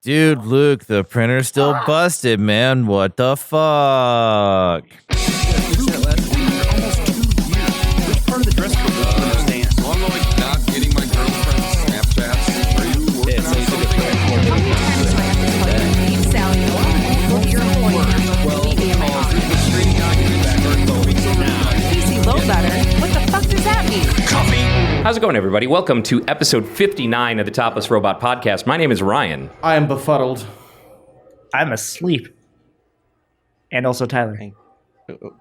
Dude, Luke, the printer's still busted, man. What the fuck? What the fuck does that mean? How's it going, everybody? Welcome to episode 59 of the Topless Robot podcast. My name is Ryan. I am befuddled. I'm asleep. And also Tyler.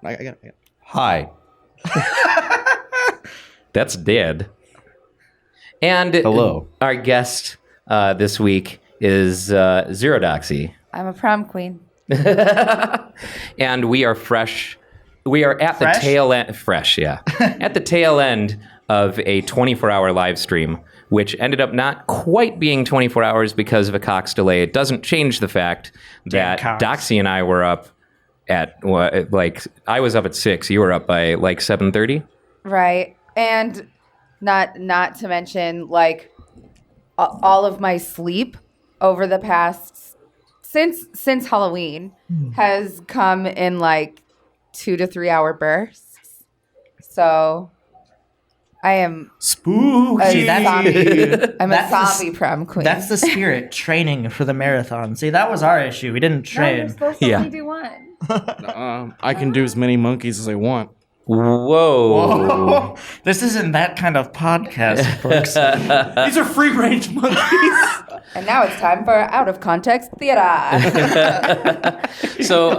I got it. Hi. That's dead. And Hello. Our guest this week is Zer0Doxy. I'm a prom queen. And we are fresh. We are at Fresh? the tail end. Fresh, yeah. At the tail end of a 24-hour live stream, which ended up not quite being 24 hours because of a Cox delay. It doesn't change the fact that Cox. Doxy and I were up at, I was up at 6. You were up by, 7:30? Right. And not to mention, all of my sleep over the past, since Halloween, has come in, 2 to 3 hour bursts. So I am Spooky. a zombie. I'm a That's the zombie prom queen. That's the spirit, training for the marathon. See, that was our issue. We didn't train. supposed to Yeah. only do one. I can do as many monkeys as I want. Whoa. This isn't that kind of podcast, folks. These are free-range monkeys. And now it's time for out of context theater. So,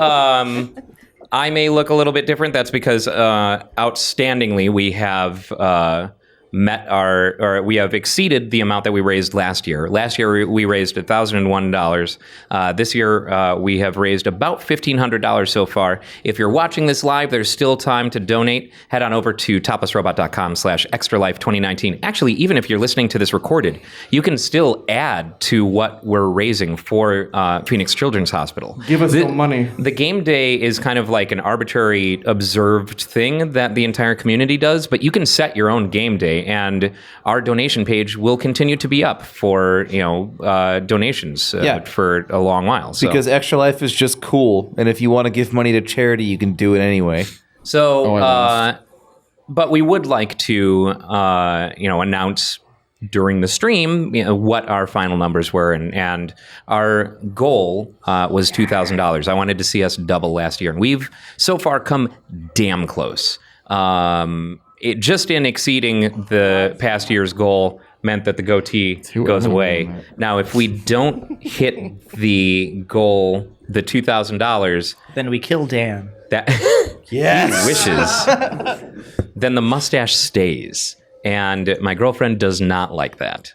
I may look a little bit different. That's because, outstandingly, we have we have exceeded the amount that we raised last year. Last year we raised $1,001. This year we have raised about $1,500 so far. If you're watching this live, there's still time to donate. Head on over to toplessrobot.com/extralife2019. Actually, even if you're listening to this recorded, you can still add to what we're raising for Phoenix Children's Hospital. Give us some money. The game day is kind of like an arbitrary observed thing that the entire community does, but you can set your own game day, and our donation page will continue to be up for donations for a long while. So. Because Extra Life is just cool, and if you want to give money to charity, you can do it anyway. So, but we would like to announce during the stream, what our final numbers were, and our goal was $2,000. I wanted to see us double last year, and we've so far come damn close. Just in exceeding the past year's goal meant that the goatee goes away. Now, if we don't hit the goal, the $2,000, Then we kill Dan. that Yes. he wishes, then the mustache stays. And my girlfriend does not like that.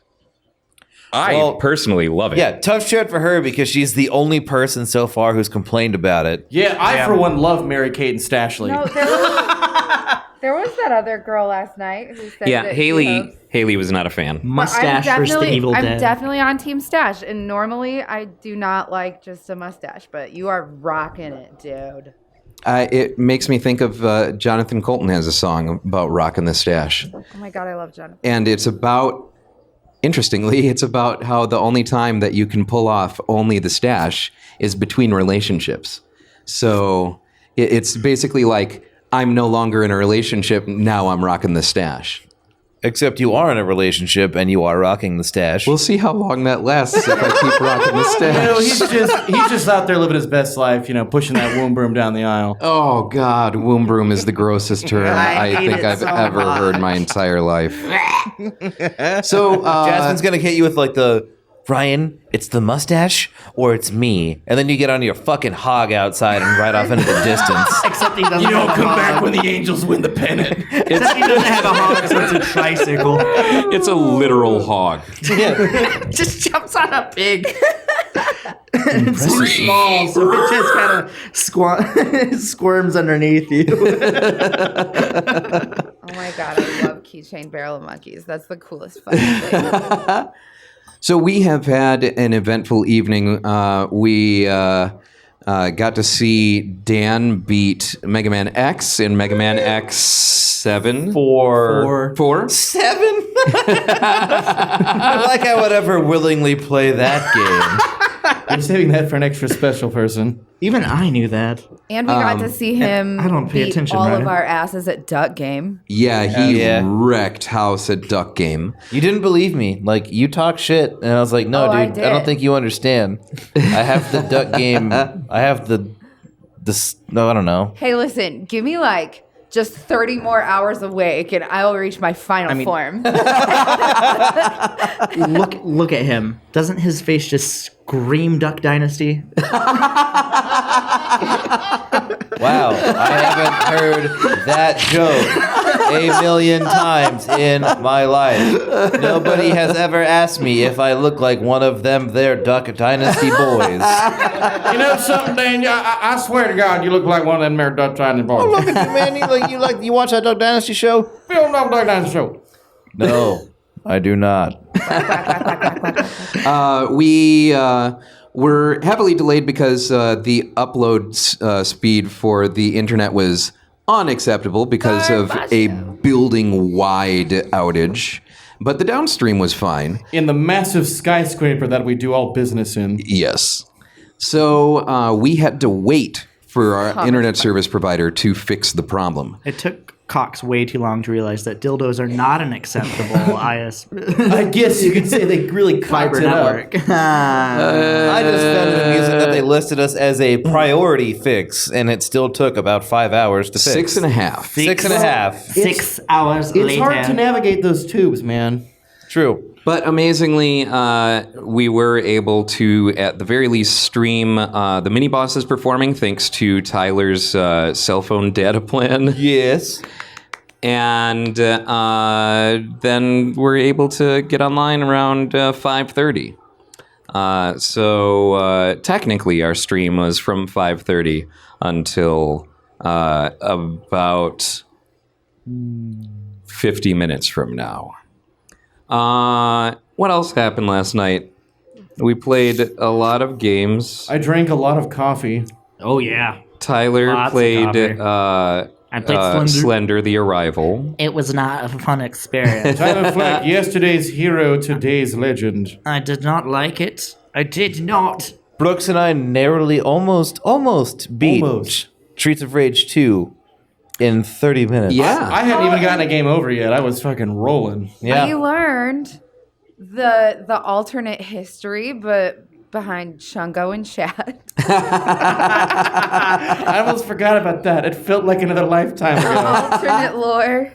I personally love it. Yeah, tough shit for her because she's the only person so far who's complained about it. Yeah, I for one love Mary-Kate and Stashley. No, there was that other girl last night who said Yeah, that Haley was not a fan. Mustache versus the Evil I'm Dead. definitely on Team Stash, and normally I do not like just a mustache, but you are rocking it, dude. It makes me think of Jonathan Colton has a song about rocking the stash. Oh my god, I love Jonathan. And it's about how the only time that you can pull off only the stash is between relationships. So it's basically like, I'm no longer in a relationship, now I'm rocking the stash. Except you are in a relationship and you are rocking the stash. We'll see how long that lasts if I keep rocking the stash. He's just out there living his best life, pushing that womb broom down the aisle. Oh, God, womb broom is the grossest term I hate think it I've so ever much. heard in my entire life. So, Jasmine's gonna hit you with the Ryan, it's the mustache or it's me, and then you get on your fucking hog outside and ride off into the distance. Except he doesn't have a hog. when the Angels win the pennant. Except he doesn't have a hog, so it's a tricycle. it's a literal hog. Just jumps on a pig. It's too small, so it just kind of squirms underneath you. Oh my god, I love keychain barrel monkeys. That's the coolest fucking thing. So we have had an eventful evening. We got to see Dan beat Mega Man X in Mega Man X7. Four? 7? Not like I would ever willingly play that game. We're saving that for an extra special person. Even I knew that. And we got to see him I don't pay beat attention, all of Ryan. our asses at Duck Game. Yeah, he Yeah. wrecked house at Duck Game. You didn't believe me. Like, you talk shit. And I was like, no, Oh, I dude, I don't did. think you understand. I have the duck game. I have no, I don't know. Hey, listen, give me like just 30 more hours awake and I will reach my final form. Look at him. Doesn't his face just scream Duck Dynasty? Wow. I haven't heard that joke a million times in my life. Nobody has ever asked me if I look like one of them there Duck Dynasty boys. You know something, Dan? I swear to God, you look like one of them there Duck Dynasty boys. Look at you, man. You watch that Duck Dynasty show? Film Duck Dynasty show. No, I do not. We were heavily delayed because the upload speed for the internet was unacceptable because of a building-wide outage. But the downstream was fine. In the massive skyscraper that we do all business in. Yes. So we had to wait for our internet service provider to fix the problem. It took Cox way too long to realize that dildos are not an acceptable I guess you could say they really fiber cocked it up. network. I just found it amusing that they listed us as a priority fix, and it still took about 5 hours to fix. 6.5. 6.5. 6 hours It's later. hard to navigate those tubes, man. True. But amazingly, we were able to, at the very least, stream the mini bosses performing thanks to Tyler's cell phone data plan. Yes. And then we're able to get online around 5:30. So technically, our stream was from 5:30 until about 50 minutes from now. What else happened last night? We played a lot of games. I drank a lot of coffee. Oh, yeah. Tyler Lots of played coffee. I played Slender. Slender the Arrival. It was not a fun experience. Tyler Fleck, yesterday's hero, today's legend. I did not like it. I did not. Brooks and I narrowly almost beat Almost. Streets of Rage 2 in 30 minutes. Yeah. I hadn't even gotten a game over yet. I was fucking rolling. Yeah. We learned the alternate history, but behind Shungo and Chad. I almost forgot about that. It felt like another lifetime ago. Alternate lore.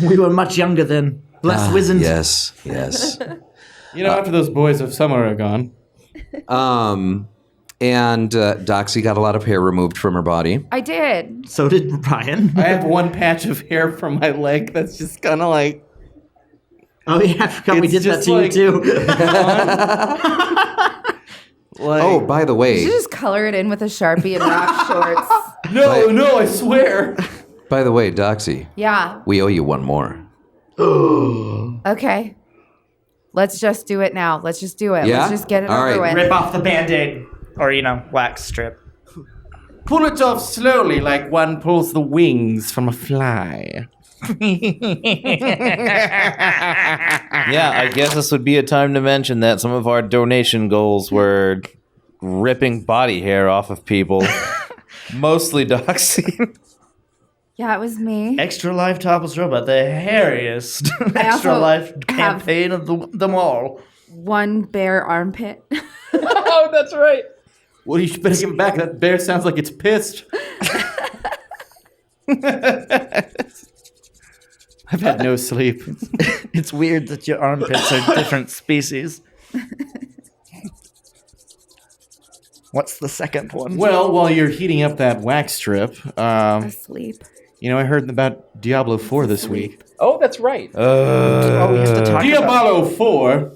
We were much younger then. Less wizened. Yes. You know, after those boys of summer are gone. And Doxy got a lot of hair removed from her body. I did. So did Ryan. I have one patch of hair from my leg that's just kind of like... Oh, yeah. I forgot we It's did that just to like- you, too. Oh, by the You way, should just color it in with a Sharpie and rock shorts. No, I swear. Doxy, Yeah. we owe you one more. Okay. Let's just do it now. Let's just do it. Yeah? Let's just get it All over right. with. Rip off the Band-Aid. Or, wax strip. Pull it off slowly like one pulls the wings from a fly. Yeah, I guess this would be a time to mention that some of our donation goals were ripping body hair off of people. Mostly Doxy. Yeah, it was me. Extra Life Topless Robot, the hairiest Extra also Life have- campaign of them all. One bare armpit. Oh, that's right. Well, you better give it back. That bear sounds like it's pissed. I've had no sleep. It's weird that your armpits are different species. What's the second one? Well, while you're heating up that wax strip, Asleep. you know, I heard about Diablo 4 this week. Oh, that's right. Oh, we have to talk about... Diablo 4,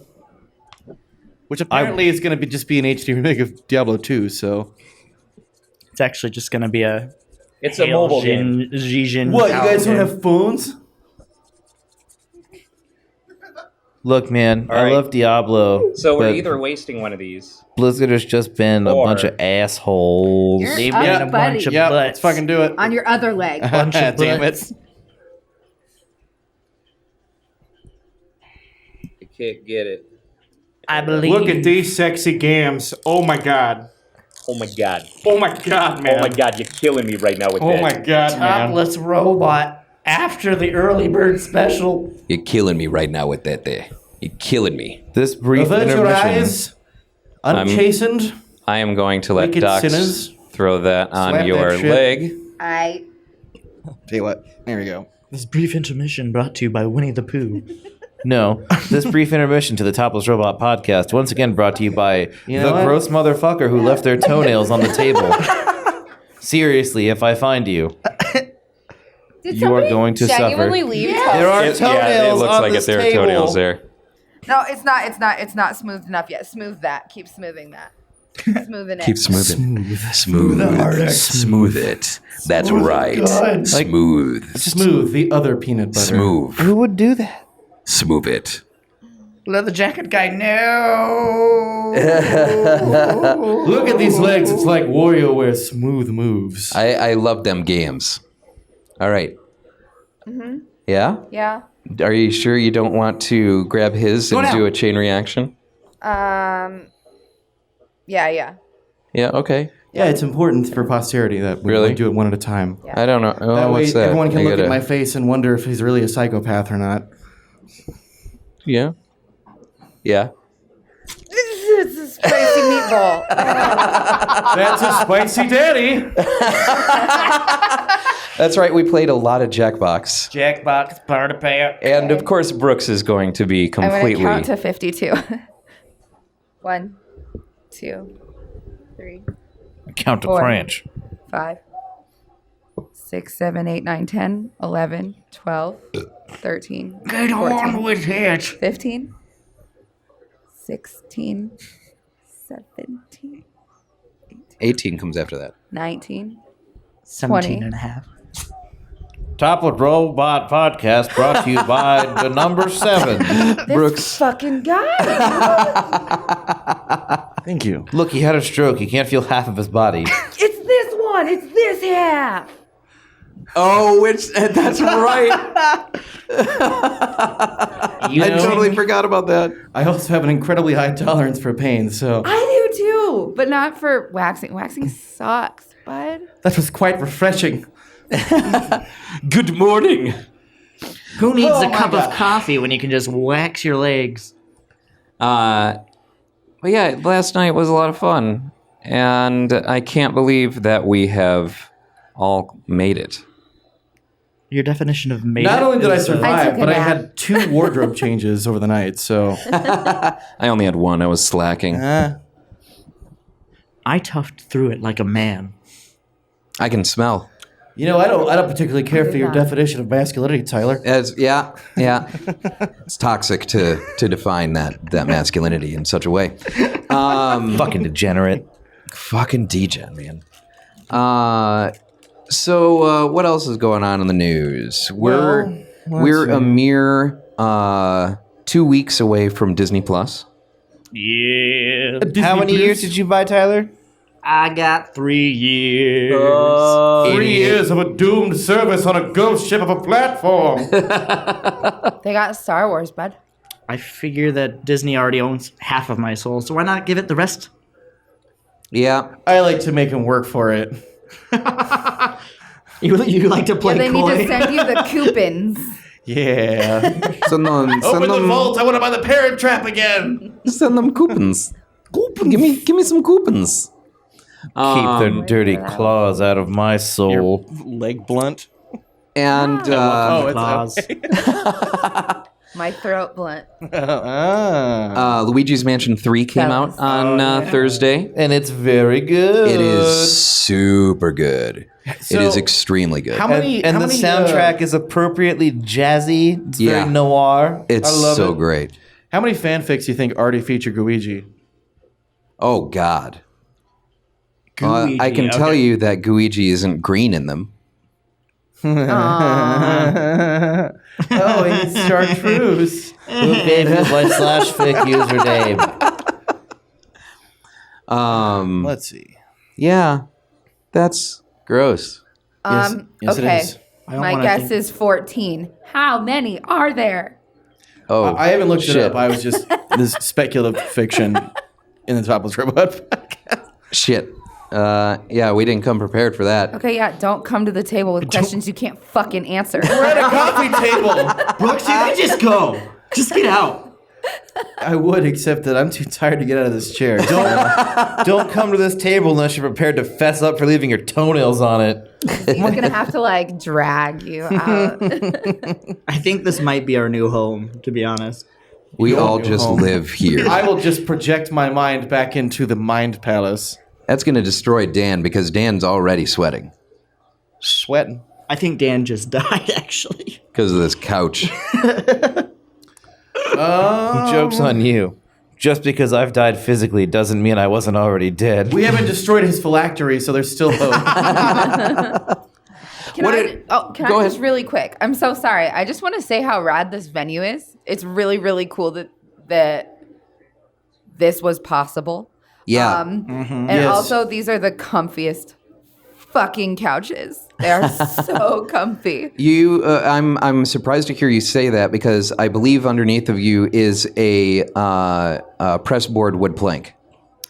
which apparently is going to just be an HD remake of Diablo 2, so... It's actually just going to be a... It's a mobile game. Zijin What, you guys don't game. have phones? Look, man, All I right. love Diablo. So we're but either wasting one of these. Blizzard has just been a Or- bunch of assholes. You're They've up, been a buddy. bunch of Yeah, butts. let's fucking do it. On your other leg. Bunch of Damn butts. it. You can't get it. I believe. Look at these sexy gams. Oh my god. Oh my god. Oh my god, man. Oh my god, you're killing me right now with Oh that. my god, man. Topless Robot after the early bird special. You're killing me right now with that there. You're killing me. This brief Avert your intermission. eyes, unchastened. I am going to let Wicked Dox sinners. throw that on Slap your that shit. leg. I Tell you what, there we go. This brief intermission brought to you by Winnie the Pooh. No, this brief intermission to the Topless Robot podcast, once again brought to you by You know the what? gross motherfucker who left their toenails on the table. Seriously, if I find you, did You are somebody going to genuinely suffer. leave. there are toenails Yeah, it looks on like this there are table. toenails there. No, it's not smooth enough yet. Smooth that. Keep smoothing that. Smoothing it. Keep smoothing. Smooth it. That's right. God. Smooth. Smooth the other peanut butter. Smooth. Who would do that? Smooth it. Leather jacket guy, no. Look at these legs. It's like WarioWare smooth moves. I love them games. All right. Yeah? Yeah. Are you sure you don't want to grab his and do a chain reaction? Yeah. Yeah, okay. Yeah, it's important for posterity that we Really? do it one at a time. I don't know. Oh, That way, what's that? everyone can I look at gotta- my face and wonder if he's really a psychopath or not. Yeah. Yeah. It's a spicy meatball. That's a spicy daddy. That's right. We played a lot of Jackbox. Jackbox, part of pay. And of course, Brooks is going to be I'm completely. gonna count to 52. 1, 2, 3, Count to Four. cranch. 5, 6, 7, 8, 9, 10, 11, 12, 13, Get on 14, with it. 15, 16, 17, 18 comes after that. 19. 17 and a half. Topless Robot podcast brought to you by the number 7. This Brooks. fucking guy. Thank you. Look, he had a stroke. He can't feel half of his body. It's this one. It's this half. Oh, that's right. I totally forgot about that. I also have an incredibly high tolerance for pain, so I do too, but not for waxing. Waxing sucks, bud. that was quite refreshing. Good morning. Who needs Oh a my cup God. of coffee when you can just wax your legs? But yeah, last night was a lot of fun. And I can't believe that we have all made it. Your definition of made Not it only did I is, I survive, took a but I nap. had 2 wardrobe changes over the night, so I only had one. I was slacking. I toughed through it like a man. I can smell. you know, I don't particularly care for your not. definition of masculinity, Tyler. Yeah. It's toxic to define that masculinity in such a way. Fucking degenerate. Fucking degen, man. So what else is going on in the news? We're a mere 2 weeks away from Disney Plus. Yeah. How many years did you buy, Tyler? I got 3 years. 3 years of a doomed service on a ghost ship of a platform. They got Star Wars, bud. I figure that Disney already owns half of my soul, so why not give it the rest? Yeah. I like to make him work for it. You like to play Yeah, they coy? need to send you the coupons. Yeah. Send them, Open the vault. I want to buy the Parent Trap again. Send them coupons. Give me some coupons. Keep their dirty claws out of my soul. Leg blunt. And Oh, Claws. My throat blunt. Luigi's Mansion 3 came out on Thursday. And it's very good. It is super good. It is extremely good. How many? And how the many, soundtrack is appropriately jazzy. It's Yeah. very noir. It's I love so it. great. How many fanfics do you think already feature Guigi? Oh, God. I Guigi, can tell okay. you that Guigi isn't green in them. Oh, he's chartreuse. Who gave his /fic username? Let's see. Yeah, that's gross. Yes, it Okay. is. I don't My wanna guess think- is 14. How many are there? Oh, I haven't looked shit. it up. I was just this speculative fiction in the Topless Robot podcast. Shit. Yeah, we didn't come prepared for that. Okay, yeah, don't come to the table with questions you can't fucking answer. We're at a coffee table. Brooks, you can just go. Just get out. I would, except that I'm too tired to get out of this chair. Don't come to this table unless you're prepared to fess up for leaving your toenails on it. We're gonna have to like drag you out. I think this might be our new home, to be honest. We all go just home. live here. I will just project my mind back into the Mind Palace. That's going to destroy Dan because Dan's already sweating Sweating. I think Dan just died, actually. because of this couch. Joke's on you. Just because I've died physically doesn't mean I wasn't already dead. We haven't destroyed his phylactery, so there's still hope. Can I just really quick? I'm so sorry. I just want to say how rad this venue is. It's really, really cool that this was possible. Yeah. And Yes. also, these are the comfiest fucking couches. They are so comfy. I'm surprised to hear you say that because I believe underneath of you is a pressboard wood plank.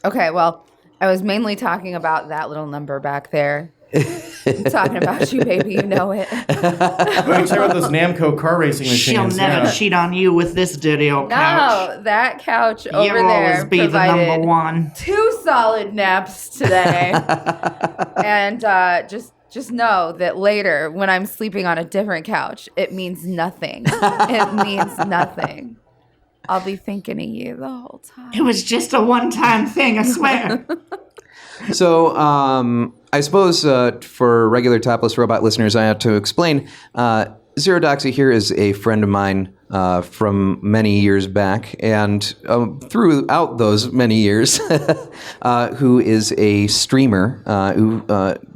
Okay, well, I was mainly talking about that little number back there. I'm talking about you, baby. You know it. We're talking about those Namco car racing machines. She'll never yeah. cheat on you with this dirty old couch. No, that couch over You'll there always be the provided number one. 2 solid naps today. And just know that later, when I'm sleeping on a different couch, it means nothing. It means nothing. I'll be thinking of you the whole time. It was just a one-time thing, I swear. So, I suppose for regular Topless Robot listeners, I have to explain. Zer0Doxy here is a friend of mine from many years back, and throughout those many years, who is a streamer who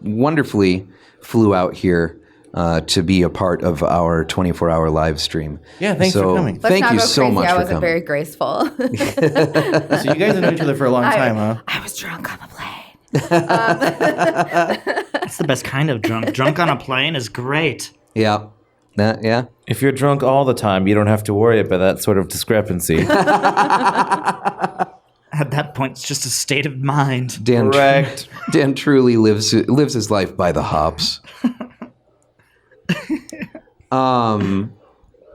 wonderfully flew out here to be a part of our 24-hour live stream. Yeah, thanks for coming. Let's Thank not you go so crazy. much I for wasn't coming. very graceful. So you guys have known each other for a long time, huh? I was drunk on the plane. That's the best kind of drunk. Drunk on a plane is great. Yeah. Yeah. If you're drunk all the time, you don't have to worry about that sort of discrepancy. At that point, it's just a state of mind. Dan, Correct. Dan truly lives his life by the hops.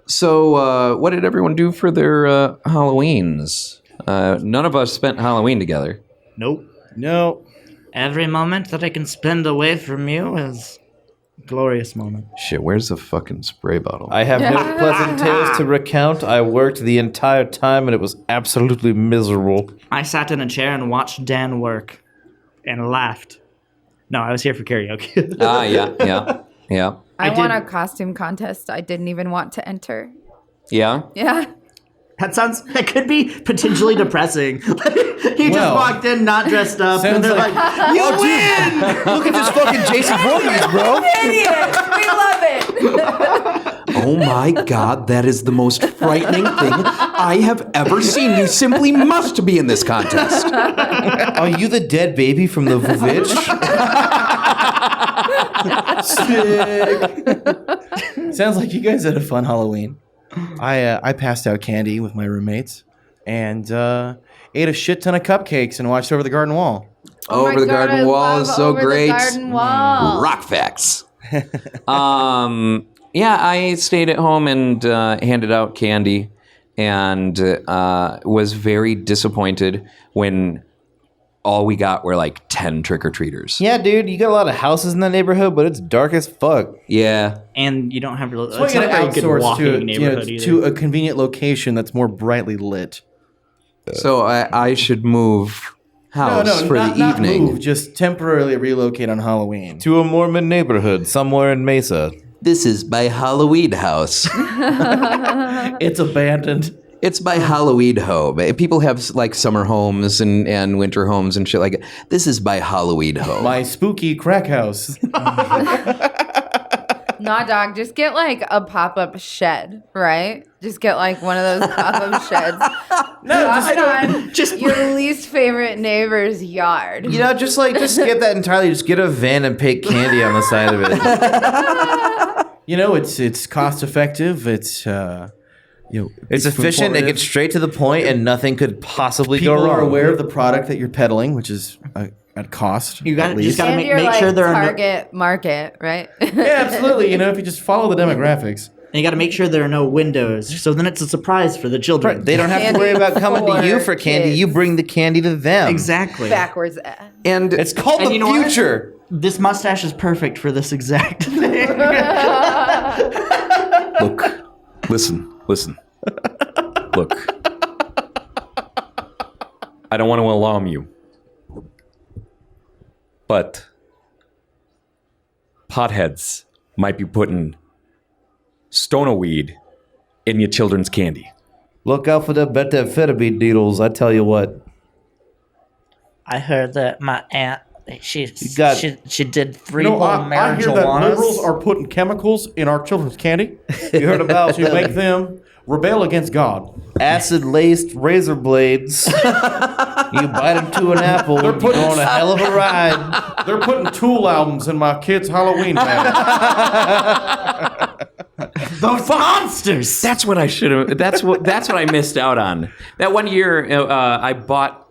So what did everyone do for their Halloweens? None of us spent Halloween together. Nope. No. Every moment that I can spend away from you is a glorious moment. Shit, where's the fucking spray bottle? I have no pleasant tales to recount. I worked the entire time and it was absolutely miserable. I sat in a chair and watched Dan work and laughed. No, I was here for karaoke. Yeah. I did- won a costume contest I didn't even want to enter. Yeah? Yeah. That could be potentially depressing. He just walked in not dressed up and they're like, you win! Look at this fucking Jason Voorhees, bro. Idiot! We love it! Oh my god, that is the most frightening thing I have ever seen. You simply must be in this contest. Are you the dead baby from the Vuvitch? Sick. Sounds like you guys had a fun Halloween. I passed out candy with my roommates and ate a shit ton of cupcakes and watched Over the Garden Wall. Over my the God, Garden I Wall love is so Over the great. Garden Wall. Rock facts. Yeah, I stayed at home and handed out candy and was very disappointed when all we got were like 10 trick-or-treaters. Yeah, dude, you got a lot of houses in that neighborhood, but it's dark as fuck. Yeah. And you don't have So it's you not gotta a very good outsource walking neighborhood either. to a convenient location that's more brightly lit. So I should move house for not, the not evening. move, just temporarily relocate on Halloween. To a Mormon neighborhood somewhere in Mesa. This is my Halloween house. It's abandoned. It's my Halloween home. People have like summer homes and winter homes and shit like that. This is my Halloween home. My spooky crack house. Nah, dog, just get like a pop-up shed, right? Just get like one of those pop-up sheds. Just your least favorite neighbor's yard. You know, just skip that entirely. Just get a van and pick candy on the side of it. You know, it's cost effective. It's It's efficient. It gets straight to the point, and nothing could possibly People go wrong. are aware of the product that you're peddling, which is at cost. You got at to just least. got to And make, you're make sure like there are no, target market, right? Yeah, absolutely. If you just follow the demographics. and you got to make sure there are no windows. So then it's a surprise for the children. Right. They don't have to Candy worry about coming to you for for candy. kids. You bring the candy to them. Exactly. Backwards. And It's called And the you know what? future. This mustache is perfect for this exact thing. look, listen. Look, I don't want to alarm you, but potheads might be putting stoner weed in your children's candy. Look out for the methamphetamine needles. I tell you what. I heard that my aunt, she got- did 3 I whole hear that marijuanas. liberals are putting chemicals in our children's candy. You heard about to make them rebel against God. Acid-laced razor blades. You bite into an apple, you're putting- on a hell of a ride. They're putting Tool albums in my kids' Halloween bag. Those monsters. That's what I should have. That's what I missed out on. That one year, I bought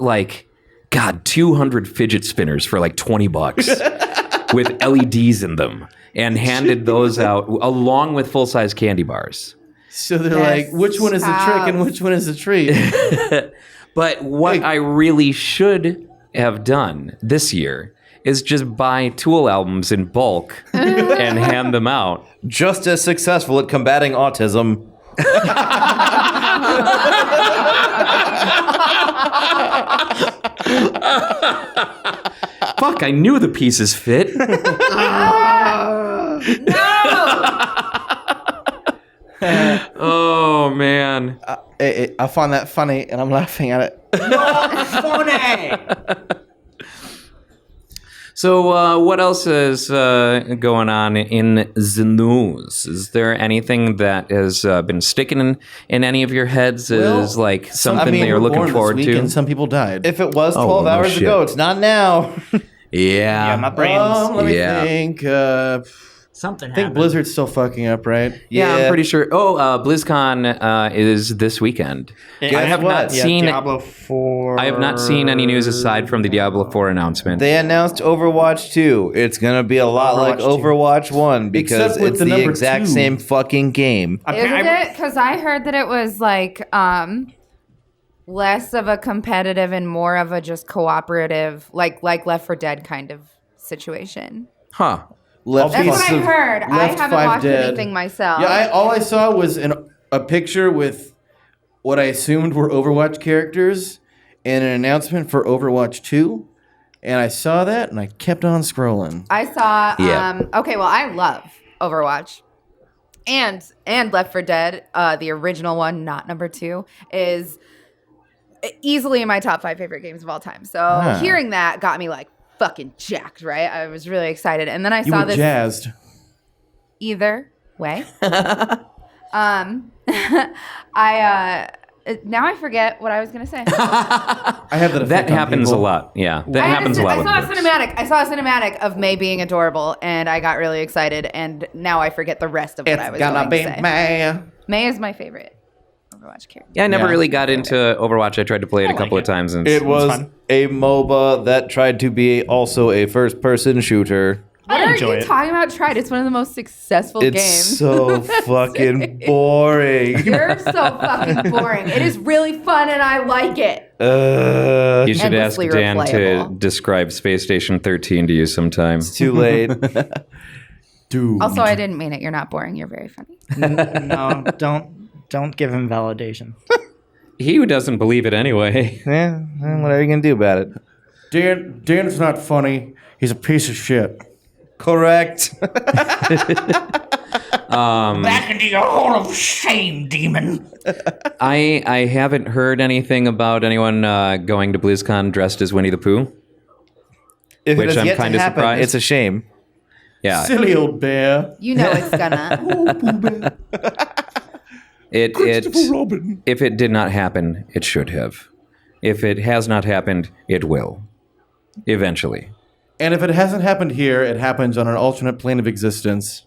200 fidget spinners for $20 with LEDs in them, and handed those out along with full-size candy bars. So they're like, which one is a trick and which one is a treat? But what I really should have done this year is just buy Tool albums in bulk and hand them out. Just as successful at combating autism. Fuck, I knew the pieces fit. Oh, man. I find that funny, and I'm laughing at it. So, what else is going on in the news? Is there anything that has been sticking in any of your heads as something that you're looking forward to? And some people died. If it was 12 no hours shit. ago, it's not now. Yeah. my brain's Let me Yeah. think. something I think happened. Blizzard's still fucking up, right? Yeah, I'm pretty sure. Oh, BlizzCon is this weekend. I have not seen Diablo 4. I have not seen any news aside from the Diablo 4 announcement. They announced Overwatch 2. It's going to be a lot like Overwatch 2. Overwatch 1 because Except with it's the the number exact 2. same fucking game. Isn't it? Because I heard that it was less of a competitive and more of a just cooperative, like Left 4 Dead kind of situation. Huh. Left That's what I Five- heard. I Left haven't 5 watched Dead. anything myself. Yeah, all I saw was a picture with what I assumed were Overwatch characters and an announcement for Overwatch 2. And I saw that, and I kept on scrolling. I saw. Yeah. Okay, well, I love Overwatch, and Left 4 Dead, the original one, not number 2, is easily in my top 5 favorite games of all time. So hearing that got me fucking jacked, right? I was really excited, and then I You saw were this. jazzed. Either way, now I forget what I was gonna say. I have that effect That on happens people. a lot. Yeah. That happens a lot with I books. saw a cinematic of May being adorable, and I got really excited. And now I forget the rest of what I It's was gonna going be to say. May. May is my favorite Overwatch character. Yeah, I never Yeah. really got into Overwatch. I tried to play it a couple of times, and It was fun. a MOBA that tried to be also a first-person shooter. What are enjoy you it. talking about? Tried. It's one of the most successful It's games. so fucking boring. You're so fucking boring. It is really fun, and I like it. you should ask endlessly Dan to replayable. describe Space Station 13 to you sometime. Too late. Dude. Also, I didn't mean it. You're not boring. You're very funny. No, don't give him validation. He who doesn't believe it anyway. Yeah, what are you going to do about it? Dan's not funny. He's a piece of shit. Correct. Back into your hole of shame, demon. I haven't heard anything about anyone going to BlizzCon dressed as Winnie the Pooh. If Which it has I'm yet to kinda happen, surprised. it's a shame. Yeah. Silly old bear. You know it's gonna. Robin. If it did not happen, it should have. If it has not happened, it will. Eventually. And if it hasn't happened here, it happens on an alternate plane of existence.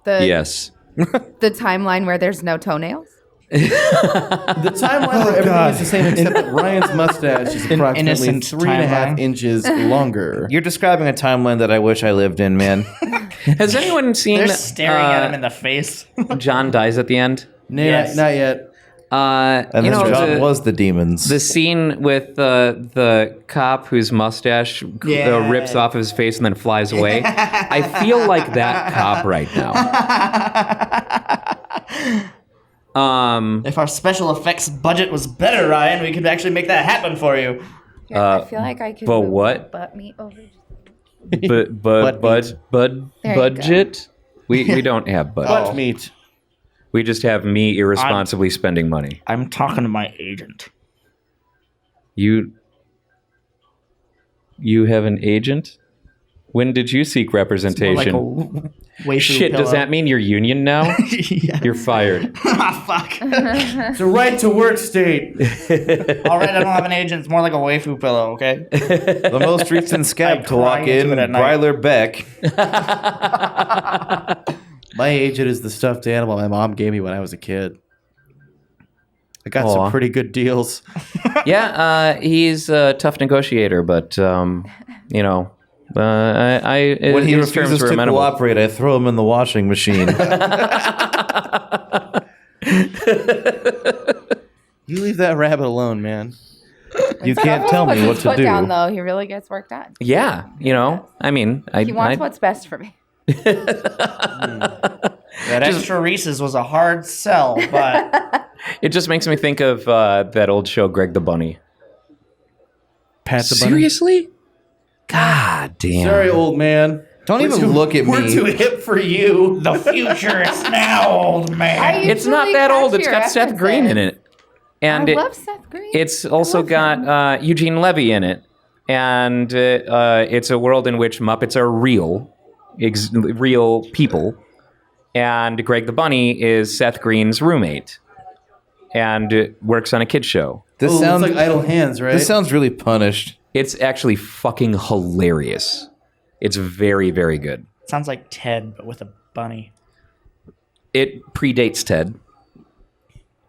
The Yes. The timeline where there's no toenails? The timeline where everything is the same except that Ryan's mustache is approximately innocent 3.5 timeline. inches longer. You're describing a timeline that I wish I lived in, man. Has anyone seen They're staring at him in the face. John dies at the end? Yes. Not yet. And this John was the demons. The scene with the cop whose mustache rips off of his face and then flies away. I feel like that cop right now. If our special effects budget was better, Ryan, we could actually make that happen for you. Here, I feel like I could but move what? the butt meat over. Budget? We don't have budget. Butt meat. We just have me irresponsibly spending money. I'm talking to my agent. You have an agent? When did you seek representation? Shit, does that mean you're union now? Yeah. You're fired. Ah, fuck. It's a right to work state. All right, I don't have an agent. It's more like a waifu pillow, okay? The most recent scab to walk cry into in, it at night. Bryler Beck. My agent is the stuffed animal my mom gave me when I was a kid. I got Aw. some pretty good deals. Yeah, he's a tough negotiator, but when When he his terms refuses were to amenable. cooperate, I throw him in the washing machine. You leave that rabbit alone, man. You Instead can't of tell puts me what his to foot do. down, though, he really gets work done. Yeah, I mean, He wants what's best for me. That extra Reese's was a hard sell, but it just makes me think of that old show, Greg the Bunny. Pat the bunny. Seriously? God damn. Sorry, old man. Don't even look at We're me. too hip for you. the future is now, old man. It's not that old. It's got Seth Green in it. And I love Seth Green. it's also love got Eugene Levy in it. And it's a world in which Muppets are real people. And Greg the Bunny is Seth Green's roommate. And works on a kid's show. This Oh, sounds it's like Idle Hands, right? This sounds really punished. It's actually fucking hilarious. It's very, very good. Sounds like Ted, but with a bunny. It predates Ted.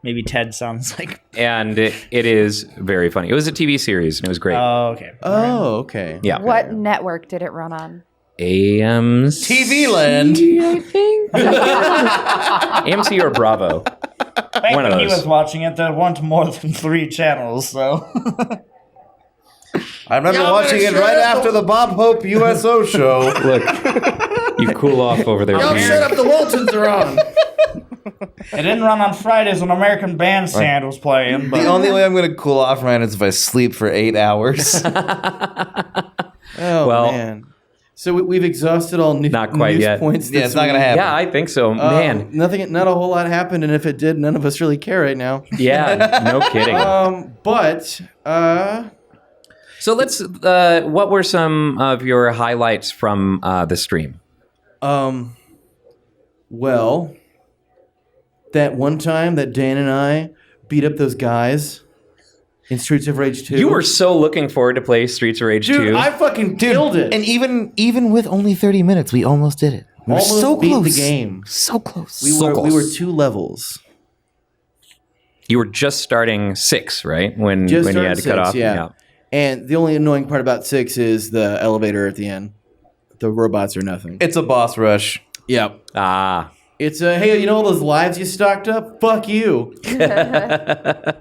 Maybe Ted sounds like... And it is very funny. It was a TV series, and it was great. Oh, okay. Oh, okay. Yeah. What network did it run on? AMC. TV Land. I think. AMC or Bravo. Back One of when he those. was watching it, there weren't more than 3 channels, so... I remember watching it right after the Bob Hope USO show. Look, you cool off over there. Y'all Peter. shut up, the Waltons are on. It didn't run on Fridays when American Bandstand was playing, The but... only way I'm going to cool off, Ryan, is if I sleep for 8 hours. Oh, Well- man. So we've exhausted all Not quite news yet. points. Yeah, this it's not going to week. happen. Yeah, I think so. Man. Not a whole lot happened, and if it did, none of us really care right now. Yeah, no kidding. But So let's. What were some of your highlights from the stream? well, that one time that Dan and I beat up those guys in Streets of Rage 2. You were so looking forward to play Streets of Rage 2. Dude, I fucking killed it. And even with only 30 minutes, we almost did it. We were Almost so beat close. the game. So close. We were 2 levels. You were just starting 6, right? When Just you had to started cut 6, off. yeah. And the only annoying part about 6 is the elevator at the end. The robots are nothing. It's a boss rush. Yep. Ah. It's a, hey, you know all those lives you stocked up? Fuck you. You Yeah.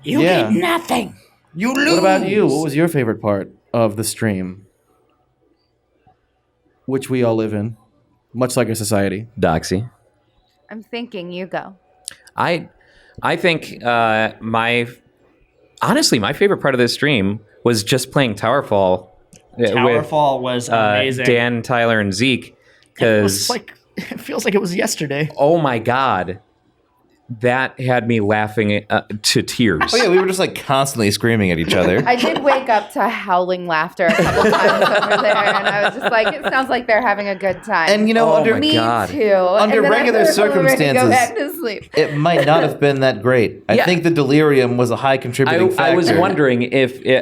get nothing. You lose. What about you? What was your favorite part of the stream? Which we all live in, much like our society. Doxy. I'm thinking. You go. I think my favorite part of this stream was just playing Towerfall Towerfall was with amazing. Dan, Tyler, and Zeke. It was Because like, it feels like it was yesterday. oh my god, that had me laughing to tears. Oh yeah, we were just like constantly screaming at each other. I did wake up to howling laughter a couple times over there, and I was just like, it sounds like they're having a good time. And you know, Oh under my me God. too. Under And then regular I go circumstances, back to sleep. it might not have been that great. I Yeah. think the delirium was a high contributing factor. I was wondering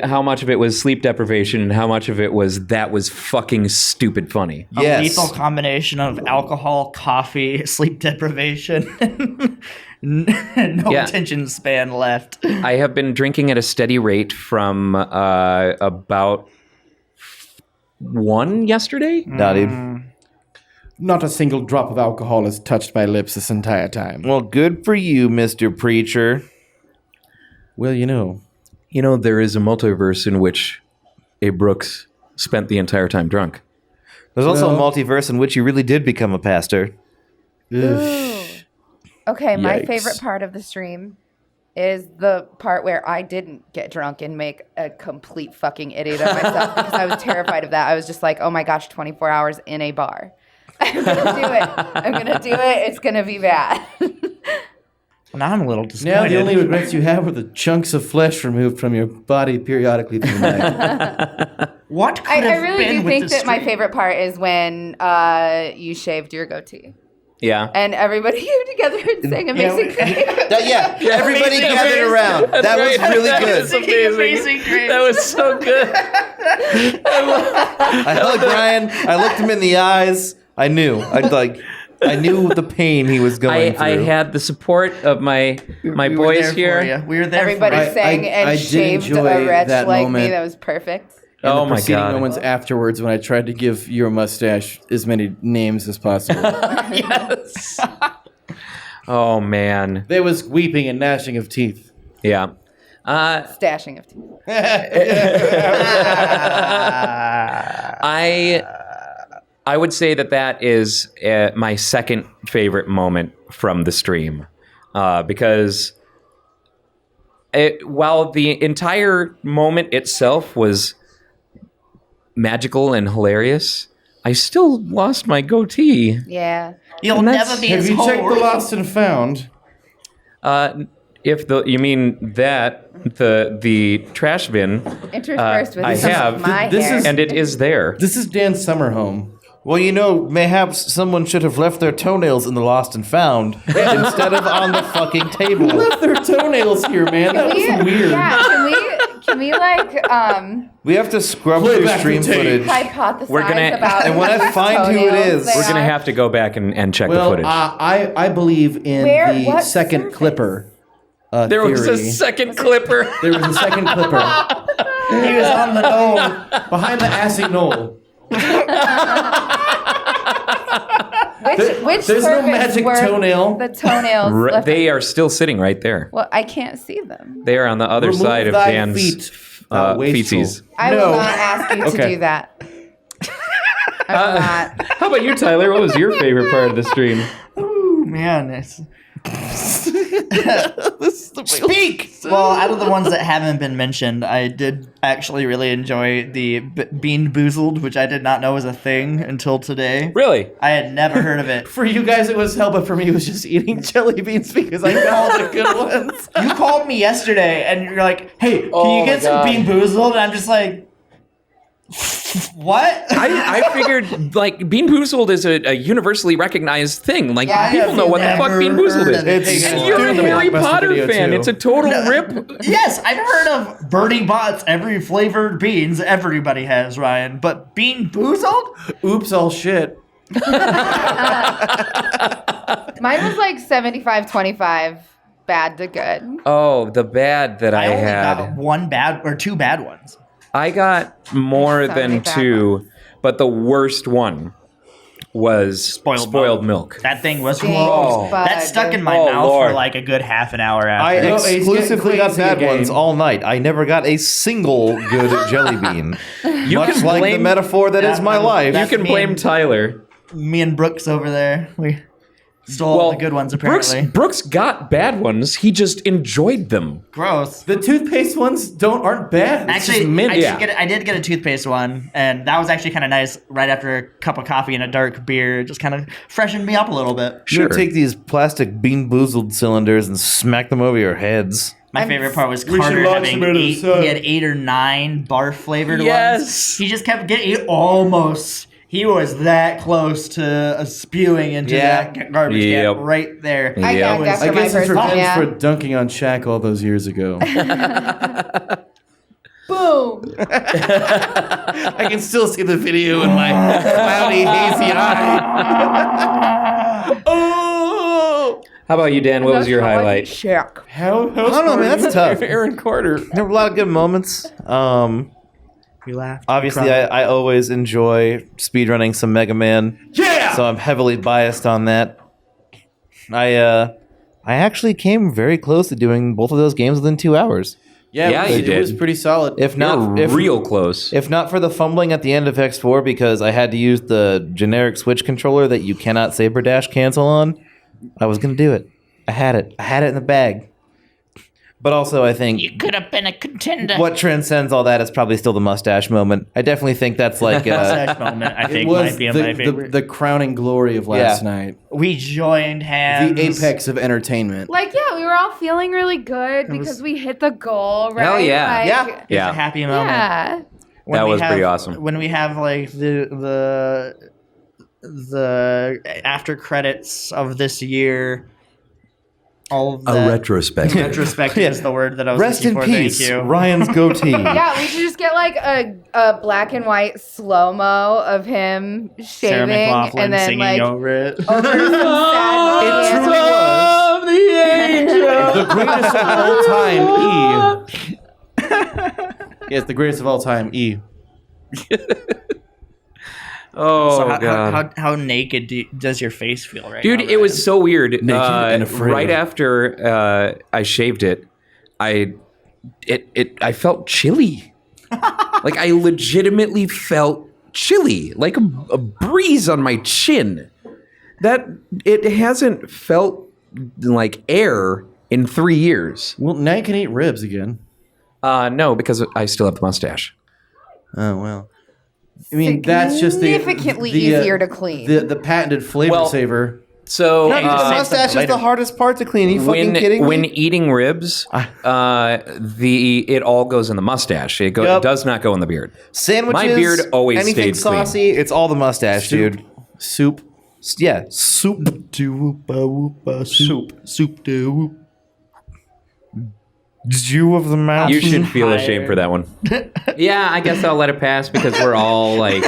how much of it was sleep deprivation and how much of it was fucking stupid funny. A Yes. lethal combination of alcohol, coffee, sleep deprivation, no Yeah. attention span left. I have been drinking at a steady rate from about 1 yesterday. Nah, dude. Not a single drop of alcohol has touched my lips this entire time. Well, good for you, Mr. Preacher. Well, you know. You know, there is a multiverse in which A. Brooks spent the entire time drunk. There's also Well- a multiverse in which you really did become a pastor. Ooh. Okay, my Yikes. favorite part of the stream is the part where I didn't get drunk and make a complete fucking idiot of myself because I was terrified of that. I was just like, oh my gosh, 24 hours in a bar. I'm going to do it. I'm going to do it. It's going to be bad. Now I'm a little Now disappointed. the only regrets you have are the chunks of flesh removed from your body periodically through the night. What could I have really been do with think the that my stream? favorite part is when you shaved your goatee. Yeah. And everybody came together and sang Amazing Grace. Everybody gathered around. That was really good. Amazing Grace. That was so good. I hugged Ryan. I looked him in the eyes. I knew. I knew the pain he was going I through. had the support of my We were boys there here. for you. We were there Everybody for you. sang and I did shaved enjoy a wretch that like me. moment. That was perfect. And Oh the my preceding God. moments afterwards when I tried to give your mustache as many names as possible. Yes. Oh man. There was weeping and gnashing of teeth. Yeah. Stashing of teeth. I would say that is my second favorite moment from the stream, because while the entire moment itself was magical and hilarious, I still lost my goatee. Yeah. You'll And that's- never be Have as you checked whole. the lost and found? If you mean that the trash bin, Interspersed with I some have. of my This hair. is- and it is there. This is Dan's summer home. Well, you know, mayhaps someone should have left their toenails in the lost and found instead of on the fucking table. Left their toenails here, man. That was weird. Yeah, can we like We have to scrub Play through back stream the tape. footage. hypothesize We're gonna- about and when I whose find who it toenails is, they We're gonna are? have to go back and check the Well, footage. I believe in Where? the What second surface? clipper there was a theory. second clipper. There was a second clipper He was on the knoll. behind the assy knoll. Which There's no surface magic were toenail. The toenails. left- They are still sitting right there. Well, I can't see them. They are on the other Remove side of thy Dan's feet, thou wasteful. feces. I No. will not ask you to Okay. do that. I will not. How about you, Tyler? What was your favorite part of the stream? Ooh, man. It's... Speak! Well, out of the ones that haven't been mentioned, I did actually really enjoy the Bean Boozled, which I did not know was a thing until today. Really? I had never heard of it. For you guys, it was hell, but for me, it was just eating jelly beans because I got all the good ones. You called me yesterday and you're like, hey, can Oh you get my some God. Bean Boozled? And I'm just like, what? I figured like Bean Boozled is a universally recognized thing. Like Yeah, people know what the fuck never Bean Boozled heard is. of it. It's- And Hey, you're a doing the Harry Blockbuster Potter video, fan. too. It's a total rip. Yes, I've heard of Bertie Bott's every flavored beans everybody has, Ryan. But Bean Boozled? Oops, all shit. Mine was like 75-25, bad to good. Oh, the bad that I I only had. got one bad or two bad ones. I got more So many than bad two, but the worst one was spoiled milk. That thing was Stinks, gross. bud. That stuck in my Oh, mouth Lord. for like a good half an hour after. I Oh, he's getting exclusively got crazy bad again. ones all night. I never got a single good jelly bean. You Much can like the blame metaphor that is that my one- life. you that's can me blame and- Tyler. Me and Brooks over there. Stole the good ones, apparently. Brooks got bad ones. He just enjoyed them. Gross. The toothpaste ones aren't bad. It's Actually, just mint. I did get a toothpaste one, and that was actually kind of nice right after a cup of coffee and a dark beer. It just kind of freshened me up a little bit. You take these plastic Bean Boozled cylinders and smack them over your heads. My favorite part was We should Carter launch having them into the 8, sun. he had 8 or 9 barf flavored Yes. ones. He just kept getting almost. He was that close to spewing into that garbage Yep. can right there. I gagged I after my guess it's first one, revenge yeah. for dunking on Shaq all those years ago. Boom. I can still see the video in my cloudy, hazy eye. Oh! How about you, Dan? What was your highlight? Shaq. I don't know, man. That's tough. Aaron Carter. There were a lot of good moments. We laughed. Obviously, I always enjoy speedrunning some Mega Man. Yeah! So I'm heavily biased on that. I actually came very close to doing both of those games within 2 hours. Yeah, you it did. was pretty solid. If not, Real close. if not for the fumbling at the end of X4 because I had to use the generic Switch controller that you cannot saber dash cancel on, I was gonna do it. I had it in the bag. But also, I think You could have been a contender. what transcends all that is probably still the mustache moment. I definitely think that's like Mustache moment, I It think, was might be my favorite. the crowning glory of last night. We joined hands. The apex of entertainment. Like, yeah, we were all feeling really good because we hit the goal, right? Hell yeah. Like, Yeah. It was Yeah. a happy moment. Yeah. When That we was have- pretty awesome. When we have like the after credits of this year, all of that. retrospect. Retrospective is the word that I was Rest looking in for. peace, Thank you. Ryan's goatee. Yeah, we should just get like a black and white slow mo of him Sarah shaving McLachlan and then singing like over it. over some sad The greatest of all time, E. Yes, the greatest of all time, E. Oh, So God. how naked does your face feel right Dude, now? it was so weird. and afraid. Right after I shaved it, I felt chilly. Like I legitimately felt chilly, like a breeze on my chin. That it hasn't felt like air in 3 years. Well, now you can eat ribs again. No, because I still have the mustache. Oh, well. I mean, that's just the Significantly easier to clean. The patented flavor Well, saver. So the mustache is the hardest part to clean. Are you fucking kidding when me? eating ribs, it all goes in the mustache. It Yep. does not go in the beard. Sandwiches, My beard always anything stayed clean. saucy, it's all the mustache, dude. Soup. Yeah, soup. Soup do. Dew of the mouth. You should feel ashamed for that one. Yeah, I guess I'll let it pass because we're all like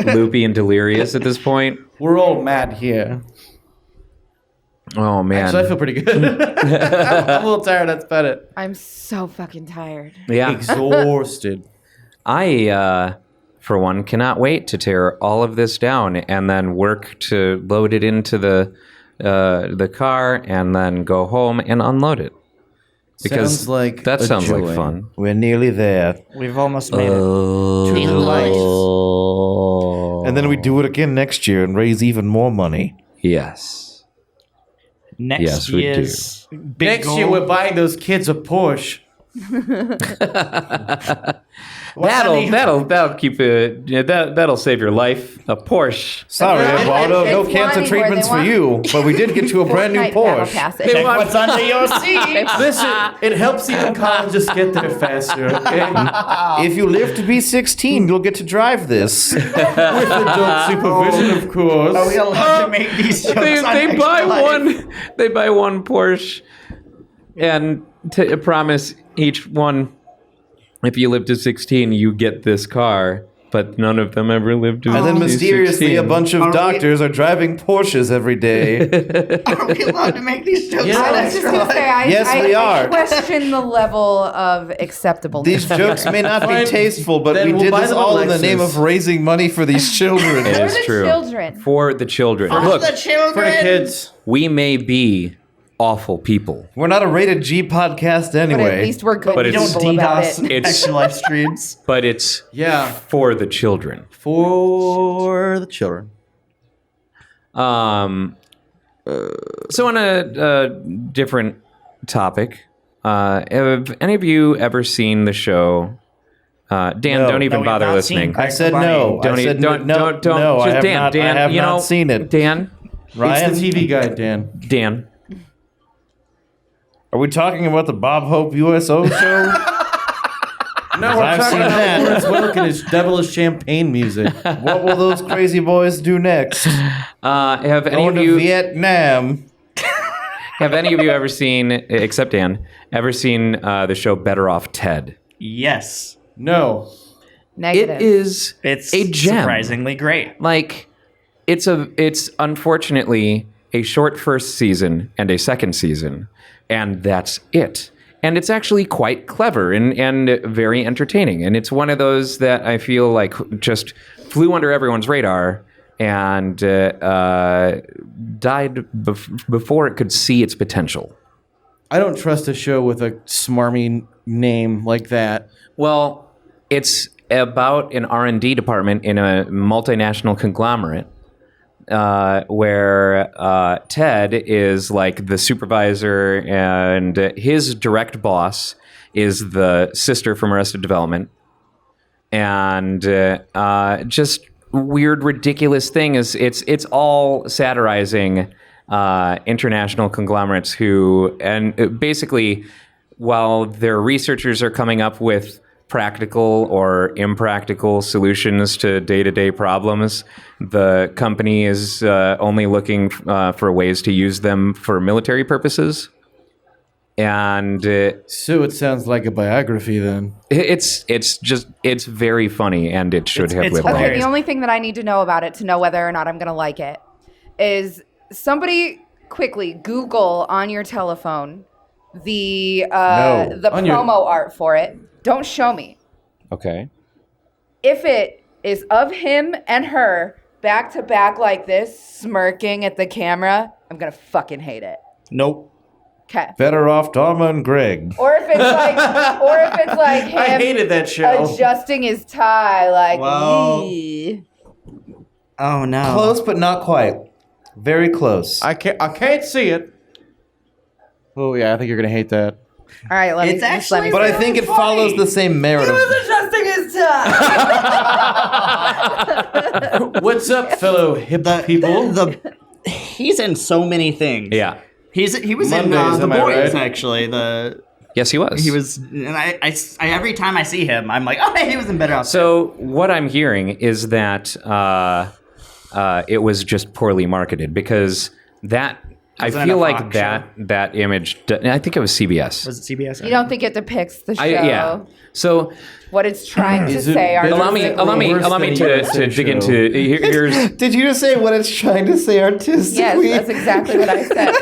loopy and delirious at this point. We're all mad here. Oh man. Actually, I feel pretty good. I'm a little tired. That's about it. I'm so fucking tired. Yeah. Exhausted. I for one cannot wait to tear all of this down and then work to load it into the car and then go home and unload it. Because Sounds like that a sounds like joy. fun. We're nearly there. We've almost made it. To the light. And then we do it again next year and raise even more money. Yes. Next Yes, we year's big Next goal. year, we're buying those kids a Porsche. That'll keep it. Yeah, that'll save your life. A Porsche. Sorry, Eduardo, no It's cancer wanting treatments where for they you, but we did get you a brand new Fortnite battle Porsche. passes. Check what's under your seat. Listen, it helps even colleges get there faster. Okay? If you live to be 16, you'll get to drive this. With adult supervision, of course. Are we allowed to make these jokes? They on buy Extra Life? one. They buy one Porsche, and promise each one. If you live to 16, you get this car. But none of them ever lived to. And then be mysteriously, 16. a bunch of Are we- doctors are driving Porsches every day. Are we allowed to make these jokes? Yeah. on I was just Extra gonna Life? say, Yes, we I are. question the level of acceptableness. These jokes may not be Fine. tasteful, but Then we we'll did buy this them a all in the Lexus. name of raising money for these children. It For is the true. children. For the children. For Look, the children. For the kids. we may be awful people. We're not a rated G podcast But anyway. at least we're good But We don't people about DDoS it. It's- Extra Life streams. But it's Yeah. for the children. For the children. So on a different topic, have any of you ever seen the show? Dan, No. don't even No, we have bother not listening. seen I said no. Don't I said don't no. don't don't. No, I Just have Dan, not. Dan, I have you not know, seen it. Dan, Ryan, it's the TV guy, Dan. Dan. Are we talking about the Bob Hope USO show? No, I've seen that. Lawrence Welk and his devilish champagne music. What will those crazy boys do next? Have any Going of to you Vietnam. have any of you ever seen, except Dan, ever seen the show Better Off Ted? Yes. No. Negative. It is It's a gem. surprisingly great. Like it's unfortunately a short first season and a second season, and that's it. And it's actually quite clever and very entertaining. And it's one of those that I feel like just flew under everyone's radar and died before it could see its potential. I don't trust a show with a smarmy name like that. Well, it's about an R&D department in a multinational conglomerate where Ted is like the supervisor and his direct boss is the sister from Arrested Development. And just weird, ridiculous thing is it's all satirizing international conglomerates who, and basically, while their researchers are coming up with practical or impractical solutions to day-to-day problems, the company is only looking for ways to use them for military purposes. And So it sounds like a biography then. it's very funny, and it should have it's lived Okay, on. hilarious. the only thing that I need to know about it to know whether or not I'm going to like it is somebody quickly Google on your telephone the No, the on your- promo art for it. Don't show me. Okay. If it is of him and her back to back like this, smirking at the camera, I'm going to fucking hate it. Nope. Okay. Better off Dharma and Greg. Or if it's like him I hated that show. adjusting his tie, like, Well- "Yee." Oh no. Close, but not quite. Very close. I can't see it. Oh yeah, I think you're gonna hate that. All right, let It's me just let me. But I think it follows the same narrative. adjusting his tie. What's up, fellow hip people? He's in so many things. Yeah. He was Mondays, in The am I Boys right? actually. Yes, he was. He was, and I every time I see him, I'm like, oh, hey, he was in Better Off. So what I'm hearing is that it was just poorly marketed because that I Wasn't it feel a like Fox that image. I think it was CBS. Was it CBS? You don't think it depicts the show, Yeah. So what it's trying to Is it say? better allow me worse than to a dig show? into here's Did you just say what it's trying to say artistically? Yes, that's exactly what I said.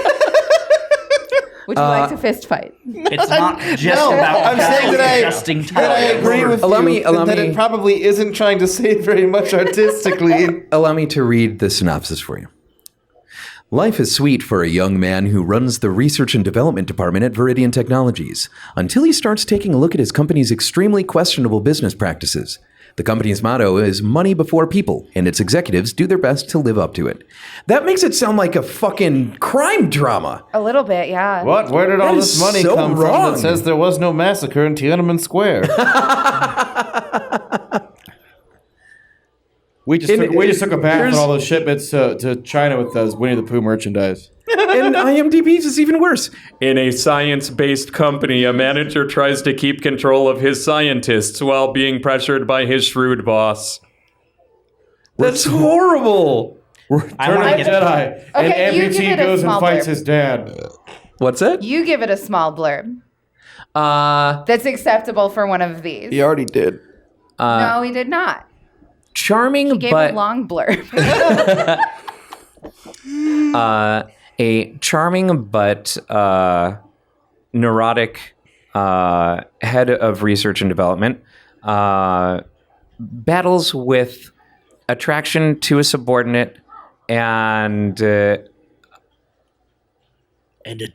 Would you like to fist fight? It's not just No, about I'm saying that adjusting that I agree with Allow you. me- allow that me- it probably isn't trying to say very much artistically. Allow me to read the synopsis for you. Life is sweet for a young man who runs the research and development department at Viridian Technologies until he starts taking a look at his company's extremely questionable business practices. The company's motto is money before people, and its executives do their best to live up to it. That makes it sound like a fucking crime drama. A little bit, yeah. What? Where did all That this is money so come from wrong. that says there was no massacre in Tiananmen Square? We just took a bath on all those shipments to China with those Winnie the Pooh merchandise. And IMDb's is even worse. In a science-based company, a manager tries to keep control of his scientists while being pressured by his shrewd boss. That's horrible. I Turn want on to the get Jedi, and Okay, you give amputee it a goes and small fights blurb. his dad. What's that? You give it a small blurb Uh, that's acceptable for one of these. He already did. No, he did not. charming, He gave but a long blurb. a charming but neurotic head of research and development battles with attraction to a subordinate and